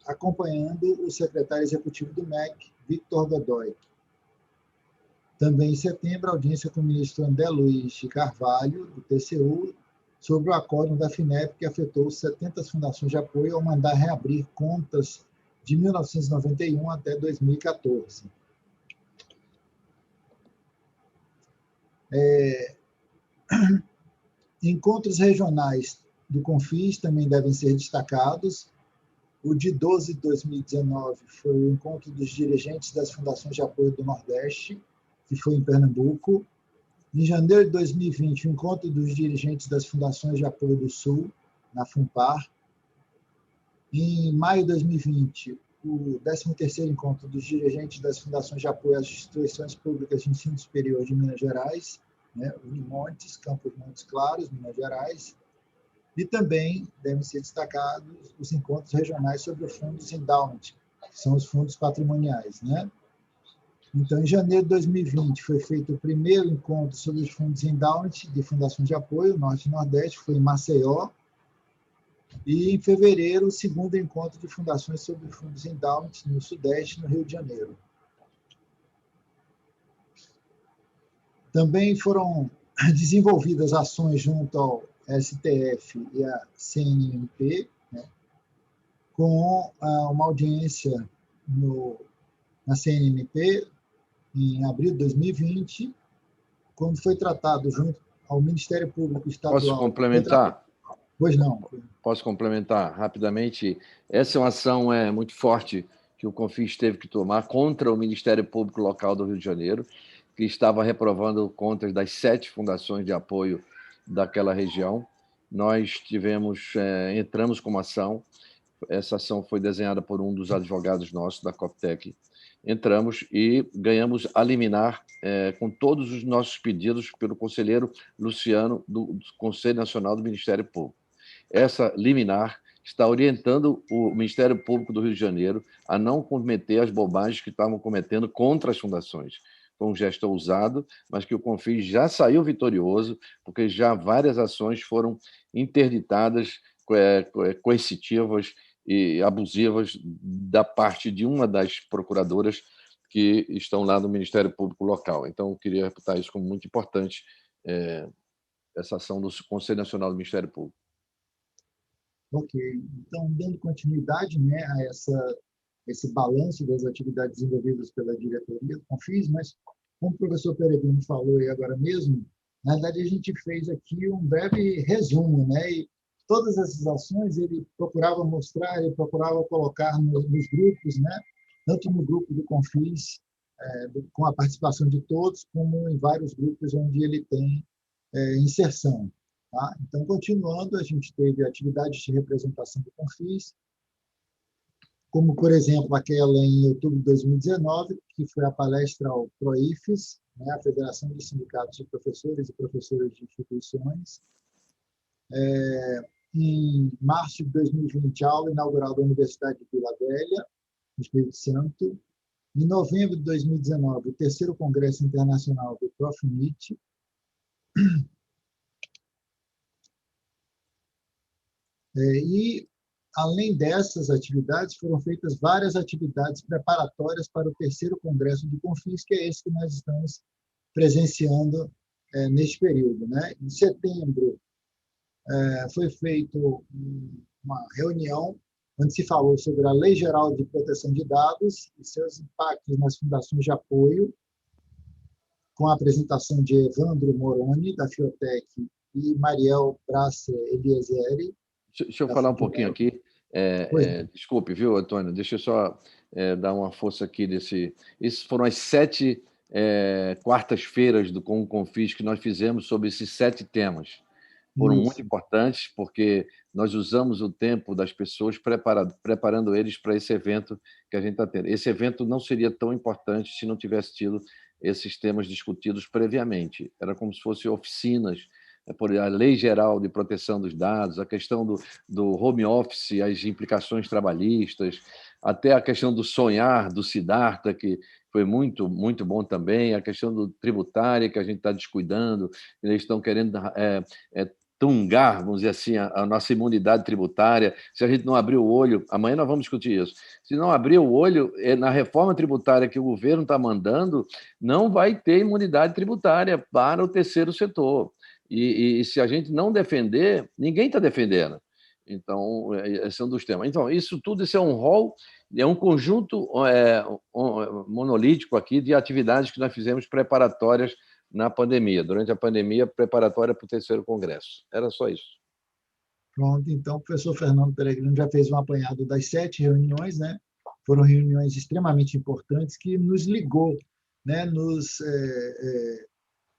acompanhando o secretário executivo do MEC, Victor Godoy. Também em setembro, audiência com o ministro André Luiz de Carvalho, do TCU, sobre o acórdão da FINEP que afetou 70 fundações de apoio ao mandar reabrir contas de 1991 até 2014. Encontros regionais do CONFIS também devem ser destacados. O de 12 de 2019 foi o encontro dos dirigentes das fundações de apoio do Nordeste, que foi em Pernambuco. Em janeiro de 2020, o encontro dos dirigentes das fundações de apoio do Sul, na FUNPAR. Em maio de 2020, o 13º encontro dos dirigentes das fundações de apoio às instituições públicas de ensino superior de Minas Gerais, né, Unimontes, Campos Montes Claros, Minas Gerais. E também devem ser destacados os encontros regionais sobre os fundos endowment, que são os fundos patrimoniais, né? Então, em janeiro de 2020, foi feito o primeiro encontro sobre os fundos endowment de fundações de apoio, Norte e Nordeste, foi em Maceió. E, em fevereiro, o segundo encontro de fundações sobre fundos endowment no Sudeste, no Rio de Janeiro. Também foram desenvolvidas ações junto ao STF e à CNMP, né, com uma audiência na CNMP, em abril de 2020, quando foi tratado junto ao Ministério Público Estadual. Posso complementar? Pois não. Posso complementar rapidamente? Essa é uma ação muito forte que o CONFIS teve que tomar contra o Ministério Público Local do Rio de Janeiro, que estava reprovando contas das 7 fundações de apoio daquela região. Nós entramos com uma ação. Essa ação foi desenhada por um dos advogados nossos, da Coptec. Entramos e ganhamos a liminar com todos os nossos pedidos pelo conselheiro Luciano, do Conselho Nacional do Ministério Público. Essa liminar está orientando o Ministério Público do Rio de Janeiro a não cometer as bobagens que estavam cometendo contra as fundações. Foi um gesto ousado, mas que o CONFIS já saiu vitorioso, porque já várias ações foram interditadas, coercitivas e abusivas da parte de uma das procuradoras que estão lá no Ministério Público Local. Então, eu queria reputar isso como muito importante, essa ação do Conselho Nacional do Ministério Público. Ok. Então, dando continuidade, né, a esse balanço das atividades desenvolvidas pela diretoria do CONFIS, mas, como o professor Peregrino falou aí agora mesmo, na verdade, a gente fez aqui um breve resumo, né, e todas essas ações ele procurava mostrar, ele procurava colocar nos grupos, né, tanto no grupo do CONFIS, com a participação de todos, como em vários grupos onde ele tem inserção. Tá? Então, continuando, a gente teve atividades de representação do CONFIS, como, por exemplo, aquela em outubro de 2019, que foi a palestra ao PROIFES, né, a Federação de Sindicatos de Professores e Professoras de Instituições. Em março de 2020, a aula inaugural da Universidade de Vila Velha, no Espírito Santo. Em novembro de 2019, o 3º Congresso Internacional do PROFMIT. E, além dessas atividades, foram feitas várias atividades preparatórias para o 3º Congresso do CONFIS, que é esse que nós estamos presenciando neste período, né? Em setembro, foi feita uma reunião onde se falou sobre a Lei Geral de Proteção de Dados e seus impactos nas fundações de apoio, com a apresentação de Evandro Moroni, da Fiotec, e Mariel Brasser Eliezeri. Deixa eu falar um pouquinho aqui. Desculpe, viu, Antônio? Deixa eu só dar uma força aqui desse... Essas foram as 7 quartas-feiras com o Confis que nós fizemos sobre esses 7 temas. Foram muito importantes, porque nós usamos o tempo das pessoas preparando eles para esse evento que a gente está tendo. Esse evento não seria tão importante se não tivesse tido esses temas discutidos previamente. Era como se fossem oficinas, por a Lei Geral de Proteção dos Dados, a questão do home office, as implicações trabalhistas, até a questão do sonhar, do Siddhartha, que foi muito, muito bom também, a questão do tributária, que a gente está descuidando, eles estão querendo tungar, vamos dizer assim, a nossa imunidade tributária. Se a gente não abrir o olho, amanhã nós vamos discutir isso, se não abrir o olho na reforma tributária que o governo está mandando, não vai ter imunidade tributária para o terceiro setor. E se a gente não defender, ninguém está defendendo. Então, esse é um dos temas. Então, isso é um rol, é um conjunto monolítico aqui de atividades que nós fizemos preparatórias na pandemia, durante a pandemia, preparatória para o terceiro congresso. Era só isso. Pronto, então o professor Fernando Peregrino já fez um apanhado das 7 reuniões, né? Foram reuniões extremamente importantes que nos ligou, né?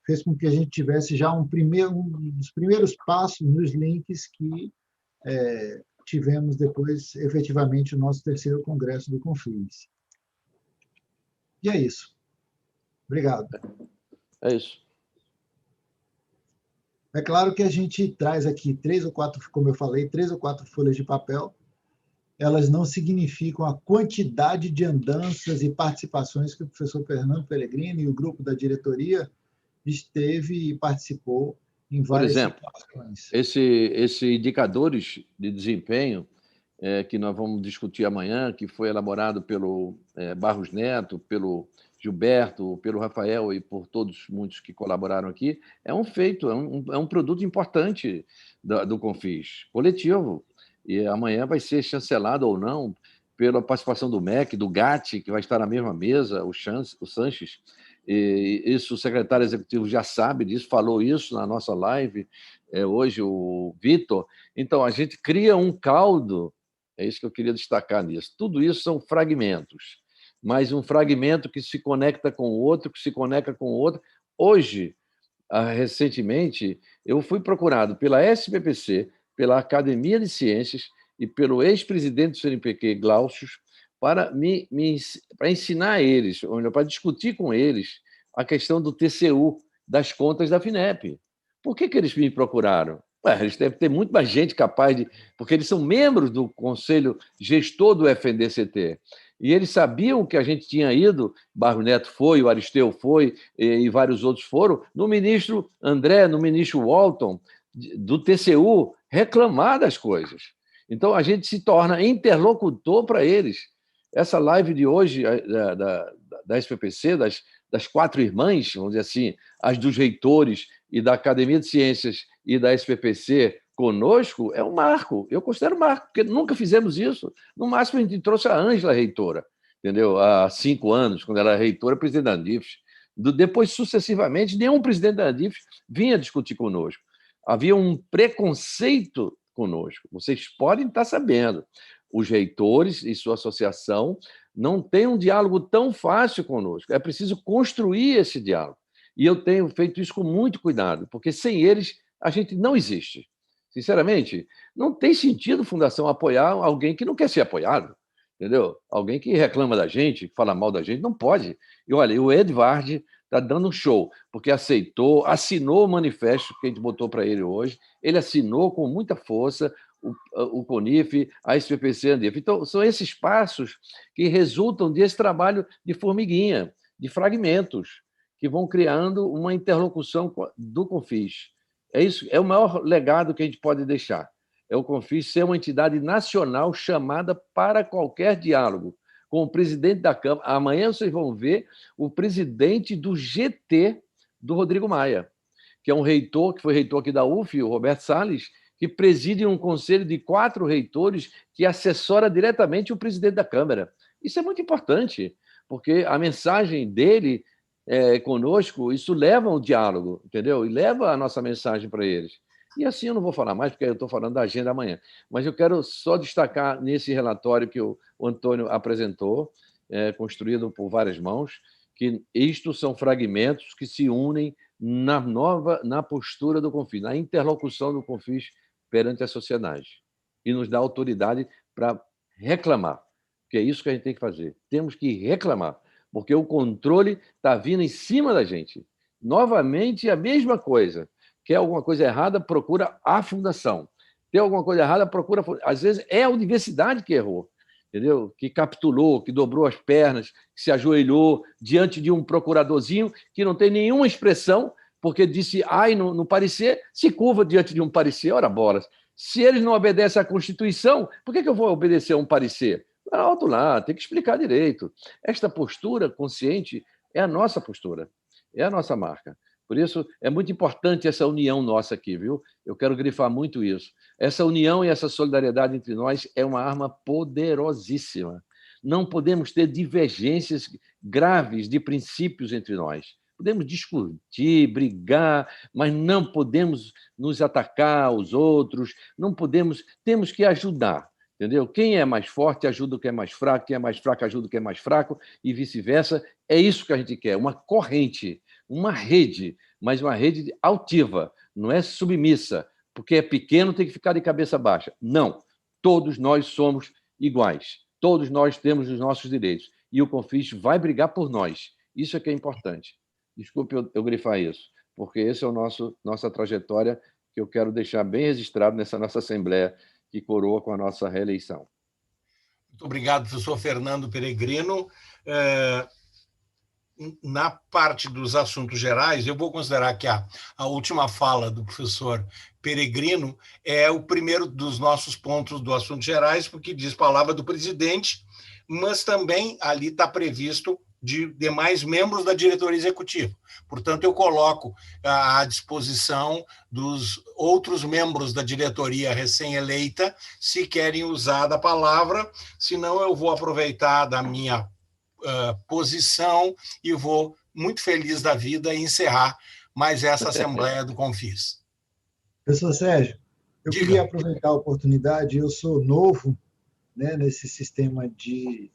Fez com que a gente tivesse já um dos primeiros passos nos links que tivemos depois, efetivamente, o nosso terceiro congresso do Confis. E é isso. Obrigado. É isso. É claro que a gente traz aqui 3 ou 4, como eu falei, 3 ou 4 folhas de papel. Elas não significam a quantidade de andanças e participações que o professor Fernando Peregrino e o grupo da diretoria esteve e participou em várias situações. Por exemplo, esse indicadores de desempenho que nós vamos discutir amanhã, que foi elaborado pelo Barros Neto, pelo Gilberto, pelo Rafael e por muitos que colaboraram aqui, é um feito, é um produto importante do Confis, coletivo. E amanhã vai ser chancelado ou não pela participação do MEC, do GAT, que vai estar na mesma mesa, o Sanches. E isso o secretário executivo já sabe disso, falou isso na nossa live, hoje o Vitor. Então, a gente cria um caldo, é isso que eu queria destacar nisso. Tudo isso são fragmentos, mas um fragmento que se conecta com o outro, que se conecta com o outro. Hoje, recentemente, eu fui procurado pela SPPC, pela Academia de Ciências e pelo ex-presidente do CNPq, Glaucio, para ensinar a eles, para discutir com eles a questão do TCU, das contas da FINEP. Por que eles me procuraram? Eles devem ter muito mais gente capaz de... Porque eles são membros do conselho gestor do FNDCT. E eles sabiam que a gente tinha ido, Barros Neto foi, o Aristeu foi, e vários outros foram, no ministro André, no ministro Walton, do TCU, reclamar das coisas. Então, a gente se torna interlocutor para eles. Essa live de hoje da SPPC, das 4 irmãs, vamos dizer assim, as dos reitores e da Academia de Ciências e da SPPC conosco, é um marco. Eu considero um marco, porque nunca fizemos isso. No máximo, a gente trouxe a Ângela reitora, entendeu? Há 5 anos, quando ela era reitora, presidente da ANDIF. Depois, sucessivamente, nenhum presidente da ANDIF vinha discutir conosco. Havia um preconceito conosco. Vocês podem estar sabendo. Os reitores e sua associação não têm um diálogo tão fácil conosco. É preciso construir esse diálogo. E eu tenho feito isso com muito cuidado, porque sem eles a gente não existe. Sinceramente, não tem sentido a Fundação apoiar alguém que não quer ser apoiado, entendeu? Alguém que reclama da gente, que fala mal da gente, não pode. E olha, o Edvard está dando um show, porque assinou o manifesto que a gente botou para ele hoje, ele assinou com muita força o CONIF, a SPPC e a ANDIF. Então, são esses passos que resultam desse trabalho de formiguinha, de fragmentos, que vão criando uma interlocução do Confis. É isso, é o maior legado que a gente pode deixar. É o Confis ser uma entidade nacional chamada para qualquer diálogo, com o presidente da Câmara. Amanhã vocês vão ver o presidente do GT do Rodrigo Maia, que é um reitor, que foi reitor aqui da UF, o Roberto Salles, que preside um conselho de 4 reitores que assessora diretamente o presidente da Câmara. Isso é muito importante, porque a mensagem dele conosco, isso leva ao diálogo, entendeu? E leva a nossa mensagem para eles. E assim eu não vou falar mais, porque eu estou falando da agenda amanhã. Mas eu quero só destacar nesse relatório que o Antônio apresentou, construído por várias mãos, que isto são fragmentos que se unem na postura do Confis, na interlocução do Confis perante a sociedade, e nos dá autoridade para reclamar, que é isso que a gente tem que fazer. Temos que reclamar, porque o controle está vindo em cima da gente. Novamente, a mesma coisa. Quer alguma coisa errada, procura a fundação. Tem alguma coisa errada, procura... Às vezes é a universidade que errou, entendeu? Que capitulou, que dobrou as pernas, que se ajoelhou diante de um procuradorzinho que não tem nenhuma expressão, porque disse ai no parecer, se curva diante de um parecer. Ora bolas, se eles não obedecem à Constituição, por que eu vou obedecer a um parecer? Alto lá, tem que explicar direito. Esta postura consciente é a nossa postura, é a nossa marca. Por isso, é muito importante essa união nossa aqui, viu? Eu quero grifar muito isso. Essa união e essa solidariedade entre nós é uma arma poderosíssima. Não podemos ter divergências graves de princípios entre nós. Podemos discutir, brigar, mas não podemos nos atacar aos outros, não podemos, temos que ajudar. Entendeu? Quem é mais forte ajuda o que é mais fraco, quem é mais fraco ajuda o que é mais fraco, e vice-versa. É isso que a gente quer, uma corrente, uma rede, mas uma rede altiva, não é submissa, porque é pequeno, tem que ficar de cabeça baixa. Não, todos nós somos iguais, todos nós temos os nossos direitos, e o Confis vai brigar por nós. Isso é que é importante. Desculpe eu grifar isso, porque esse é o nossa trajetória que eu quero deixar bem registrado nessa nossa Assembleia, que coroa com a nossa reeleição. Muito obrigado, professor Fernando Peregrino. Na parte dos assuntos gerais, eu vou considerar que a última fala do professor Peregrino é o primeiro dos nossos pontos do assuntos gerais, porque diz palavra do presidente, mas também ali está previsto de demais membros da diretoria executiva. Portanto, eu coloco à disposição dos outros membros da diretoria recém-eleita, se querem usar da palavra, senão eu vou aproveitar da minha posição e vou, muito feliz da vida, encerrar mais essa Assembleia do Confis. Professor Sérgio, eu queria aproveitar a oportunidade, eu sou novo, né, nesse sistema de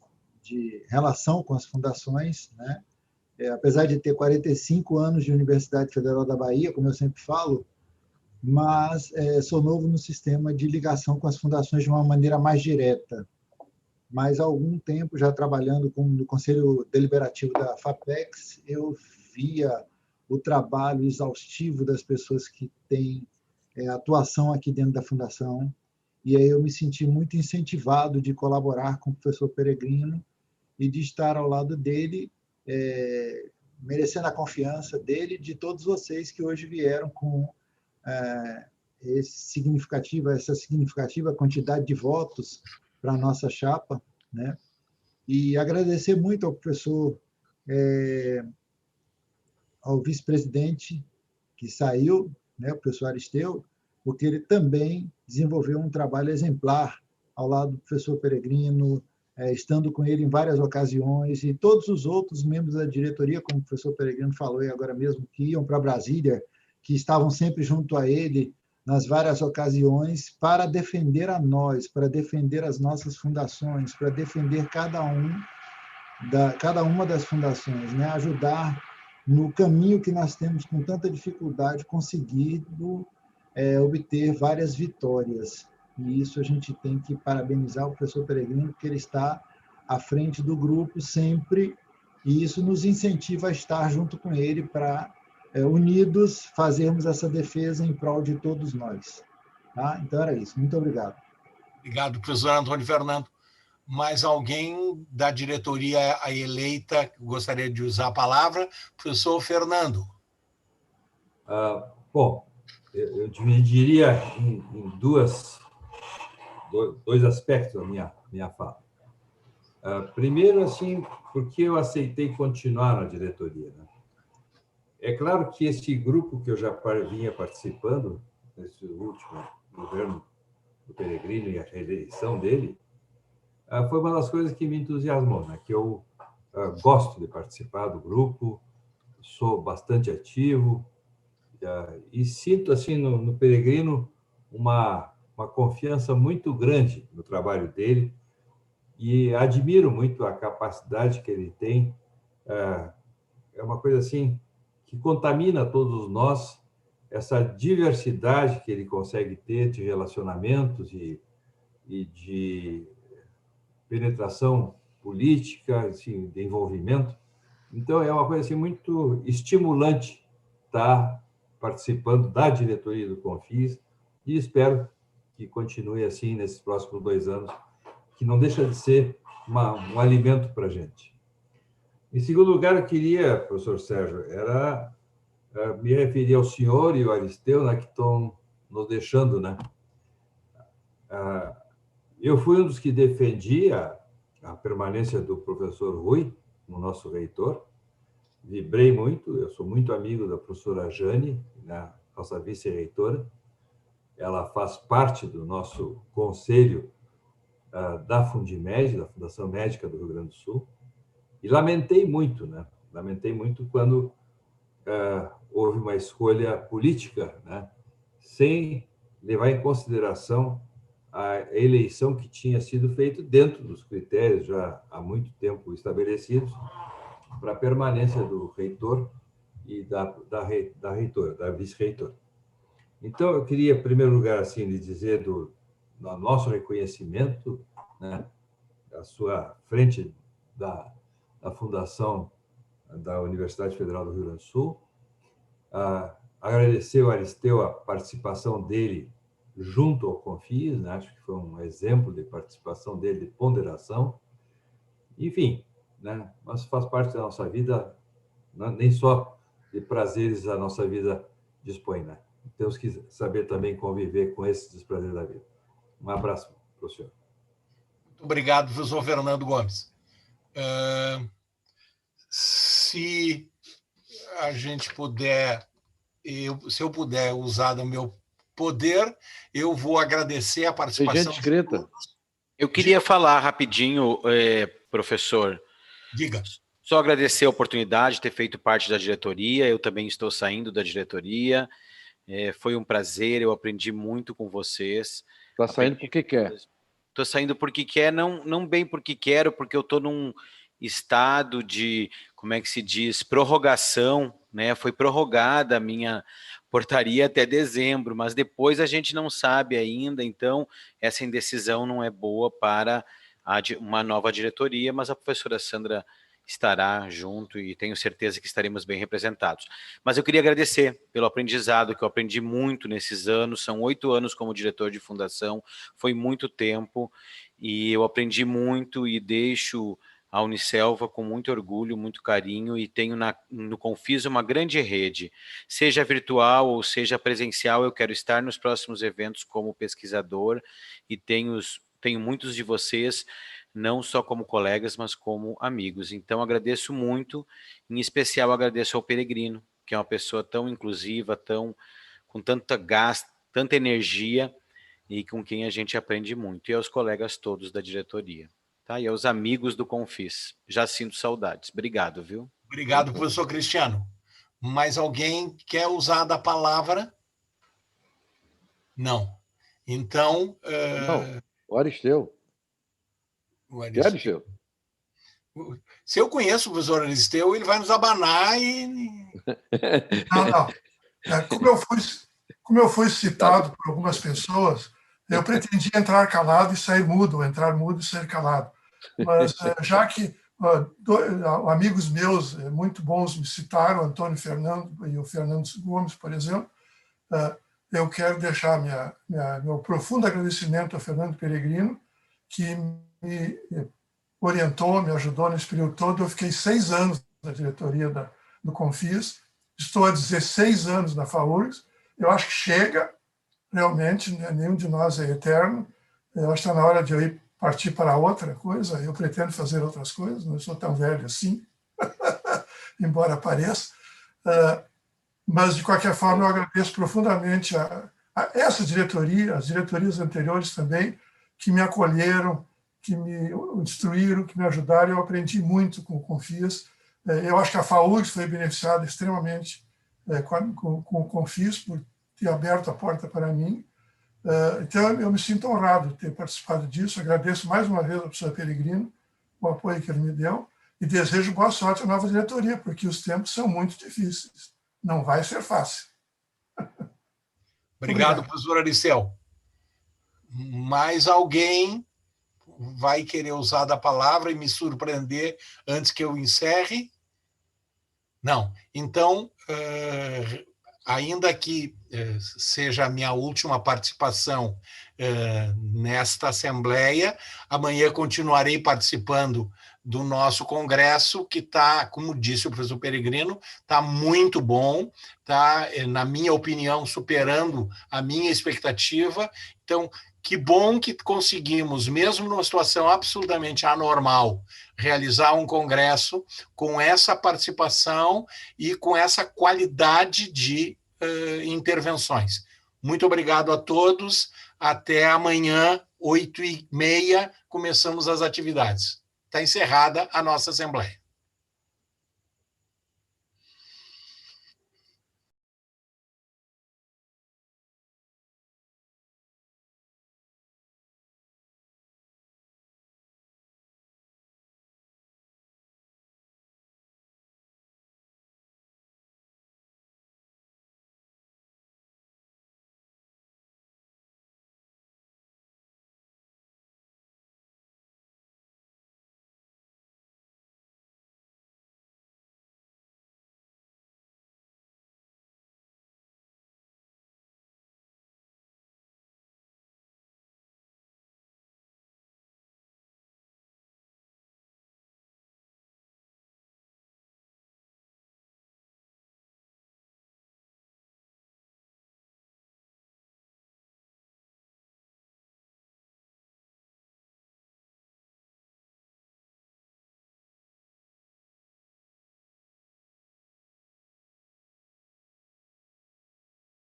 relação com as fundações, né? Apesar de ter 45 anos de Universidade Federal da Bahia, como eu sempre falo, mas sou novo no sistema de ligação com as fundações de uma maneira mais direta. Mas há algum tempo, já trabalhando no Conselho Deliberativo da FAPEX, eu via o trabalho exaustivo das pessoas que têm atuação aqui dentro da Fundação, e aí eu me senti muito incentivado de colaborar com o professor Peregrino e de estar ao lado dele, merecendo a confiança dele e de todos vocês que hoje vieram com essa significativa quantidade de votos para a nossa chapa, né? E agradecer muito ao professor, ao vice-presidente que saiu, né, o professor Aristeu, porque ele também desenvolveu um trabalho exemplar ao lado do professor Peregrino, estando com ele em várias ocasiões, e todos os outros membros da diretoria, como o professor Peregrino falou e agora mesmo, que iam para Brasília, que estavam sempre junto a ele nas várias ocasiões, para defender a nós, para defender as nossas fundações, para defender cada uma das fundações, né? Ajudar no caminho que nós temos com tanta dificuldade conseguido obter várias vitórias. E isso a gente tem que parabenizar o professor Peregrino, porque ele está à frente do grupo sempre, e isso nos incentiva a estar junto com ele para, unidos, fazermos essa defesa em prol de todos nós. Tá? Então, era isso. Muito obrigado. Obrigado, professor Antônio Fernando. Mais alguém da diretoria eleita que gostaria de usar a palavra? Professor Fernando. Bom, eu dividiria em dois aspectos a minha fala. Primeiro, assim, porque eu aceitei continuar na diretoria, né? É claro que esse grupo que eu já vinha participando, nesse último governo do Peregrino e a reeleição dele, foi uma das coisas que me entusiasmou, né? Que eu gosto de participar do grupo, sou bastante ativo, E sinto, assim, no Peregrino, uma confiança muito grande no trabalho dele e admiro muito a capacidade que ele tem. É uma coisa, assim, que contamina todos nós, essa diversidade que ele consegue ter de relacionamentos e de penetração política, assim, de envolvimento. Então, é uma coisa assim, muito estimulante estar participando da diretoria do Confis e espero que continue assim nesses próximos 2 anos, que não deixa de ser um alimento para a gente. Em segundo lugar, eu queria, professor Sérgio, me referir ao senhor e ao Aristeu, né, que estão nos deixando, né? Eu fui um dos que defendia a permanência do professor Rui, o nosso reitor. Vibrei muito, eu sou muito amigo da professora Jane, né, nossa vice-reitora. Ela faz parte do nosso conselho da Fundimed, da Fundação Médica do Rio Grande do Sul. E lamentei muito, né? Lamentei muito quando houve uma escolha política, né, sem levar em consideração a eleição que tinha sido feita dentro dos critérios já há muito tempo estabelecidos para a permanência do reitor e da reitora, da vice-reitora. Então, eu queria, em primeiro lugar, assim, lhe dizer do nosso reconhecimento, né, à sua frente da Fundação da Universidade Federal do Rio Grande do Sul. Agradecer ao Aristeu a participação dele junto ao Confis, né? Acho que foi um exemplo de participação dele, de ponderação. Enfim, né? Mas faz parte da nossa vida, né? Nem só de prazeres a nossa vida dispõe, né? Temos que saber também conviver com esses desprazeres da vida. Um abraço para o senhor. Muito obrigado, professor Fernando Gomes. Se a gente puder, se eu puder usar do meu poder, eu vou agradecer a participação. Gente escrita. Eu queria falar rapidinho, professor. Diga. Só agradecer a oportunidade de ter feito parte da diretoria. Eu também estou saindo da diretoria. Foi um prazer, eu aprendi muito com vocês. Está saindo porque quer. Estou saindo porque quer, não bem porque quero, porque eu estou num estado de, como é que se diz, prorrogação, né? Foi prorrogada a minha portaria até dezembro, mas depois a gente não sabe ainda, então essa indecisão não é boa para uma nova diretoria, mas a professora Sandra estará junto e tenho certeza que estaremos bem representados. Mas eu queria agradecer pelo aprendizado, que eu aprendi muito nesses anos, são 8 anos como diretor de fundação, foi muito tempo, e eu aprendi muito e deixo a Unicelva com muito orgulho, muito carinho, e tenho no Confis uma grande rede, seja virtual ou seja presencial. Eu quero estar nos próximos eventos como pesquisador, e tenho muitos de vocês, não só como colegas, mas como amigos. Então, agradeço muito, em especial agradeço ao Peregrino, que é uma pessoa tão inclusiva, com tanta energia, e com quem a gente aprende muito, e aos colegas todos da diretoria. Tá? E aos amigos do Confis. Já sinto saudades. Obrigado, viu? Obrigado, professor Cristiano. Mais alguém quer usar da palavra? Não. Então... Não, o Aristeu. Aristeu. Se eu conheço o professor Aristeu, ele vai nos abanar e... Não. Como eu fui citado por algumas pessoas, eu pretendia entrar calado e sair mudo, entrar mudo e sair calado. Mas já que amigos meus muito bons me citaram, Antônio Fernando e o Fernando Gomes, por exemplo, eu quero deixar meu profundo agradecimento ao Fernando Peregrino, que me orientou, me ajudou nesse período todo. Eu fiquei 6 anos na diretoria do Confis, estou há 16 anos na FAURGS. Eu acho que chega, realmente, né? Nenhum de nós é eterno. Eu acho que está na hora de eu partir para outra coisa. Eu pretendo fazer outras coisas, não sou tão velho assim, embora pareça. Mas, de qualquer forma, eu agradeço profundamente a essa diretoria, as diretorias anteriores também, que me acolheram, que me instruíram, que me ajudaram. Eu aprendi muito com o Confis. Eu acho que a FAURGS foi beneficiada extremamente com o Confis, por ter aberto a porta para mim. Então, eu me sinto honrado de ter participado disso. Agradeço mais uma vez ao professor Peregrino o apoio que ele me deu e desejo boa sorte à nova diretoria, porque os tempos são muito difíceis. Não vai ser fácil. Obrigado, professor Aricel. Mais alguém vai querer usar da palavra e me surpreender antes que eu encerre? Não. Então, ainda que seja a minha última participação nesta Assembleia, amanhã continuarei participando do nosso congresso, que está, como disse o professor Peregrino, está muito bom, está, na minha opinião, superando a minha expectativa. Então, que bom que conseguimos, mesmo numa situação absolutamente anormal, realizar um congresso com essa participação e com essa qualidade de intervenções. Muito obrigado a todos. Até amanhã, 8h30, começamos as atividades. Está encerrada a nossa Assembleia.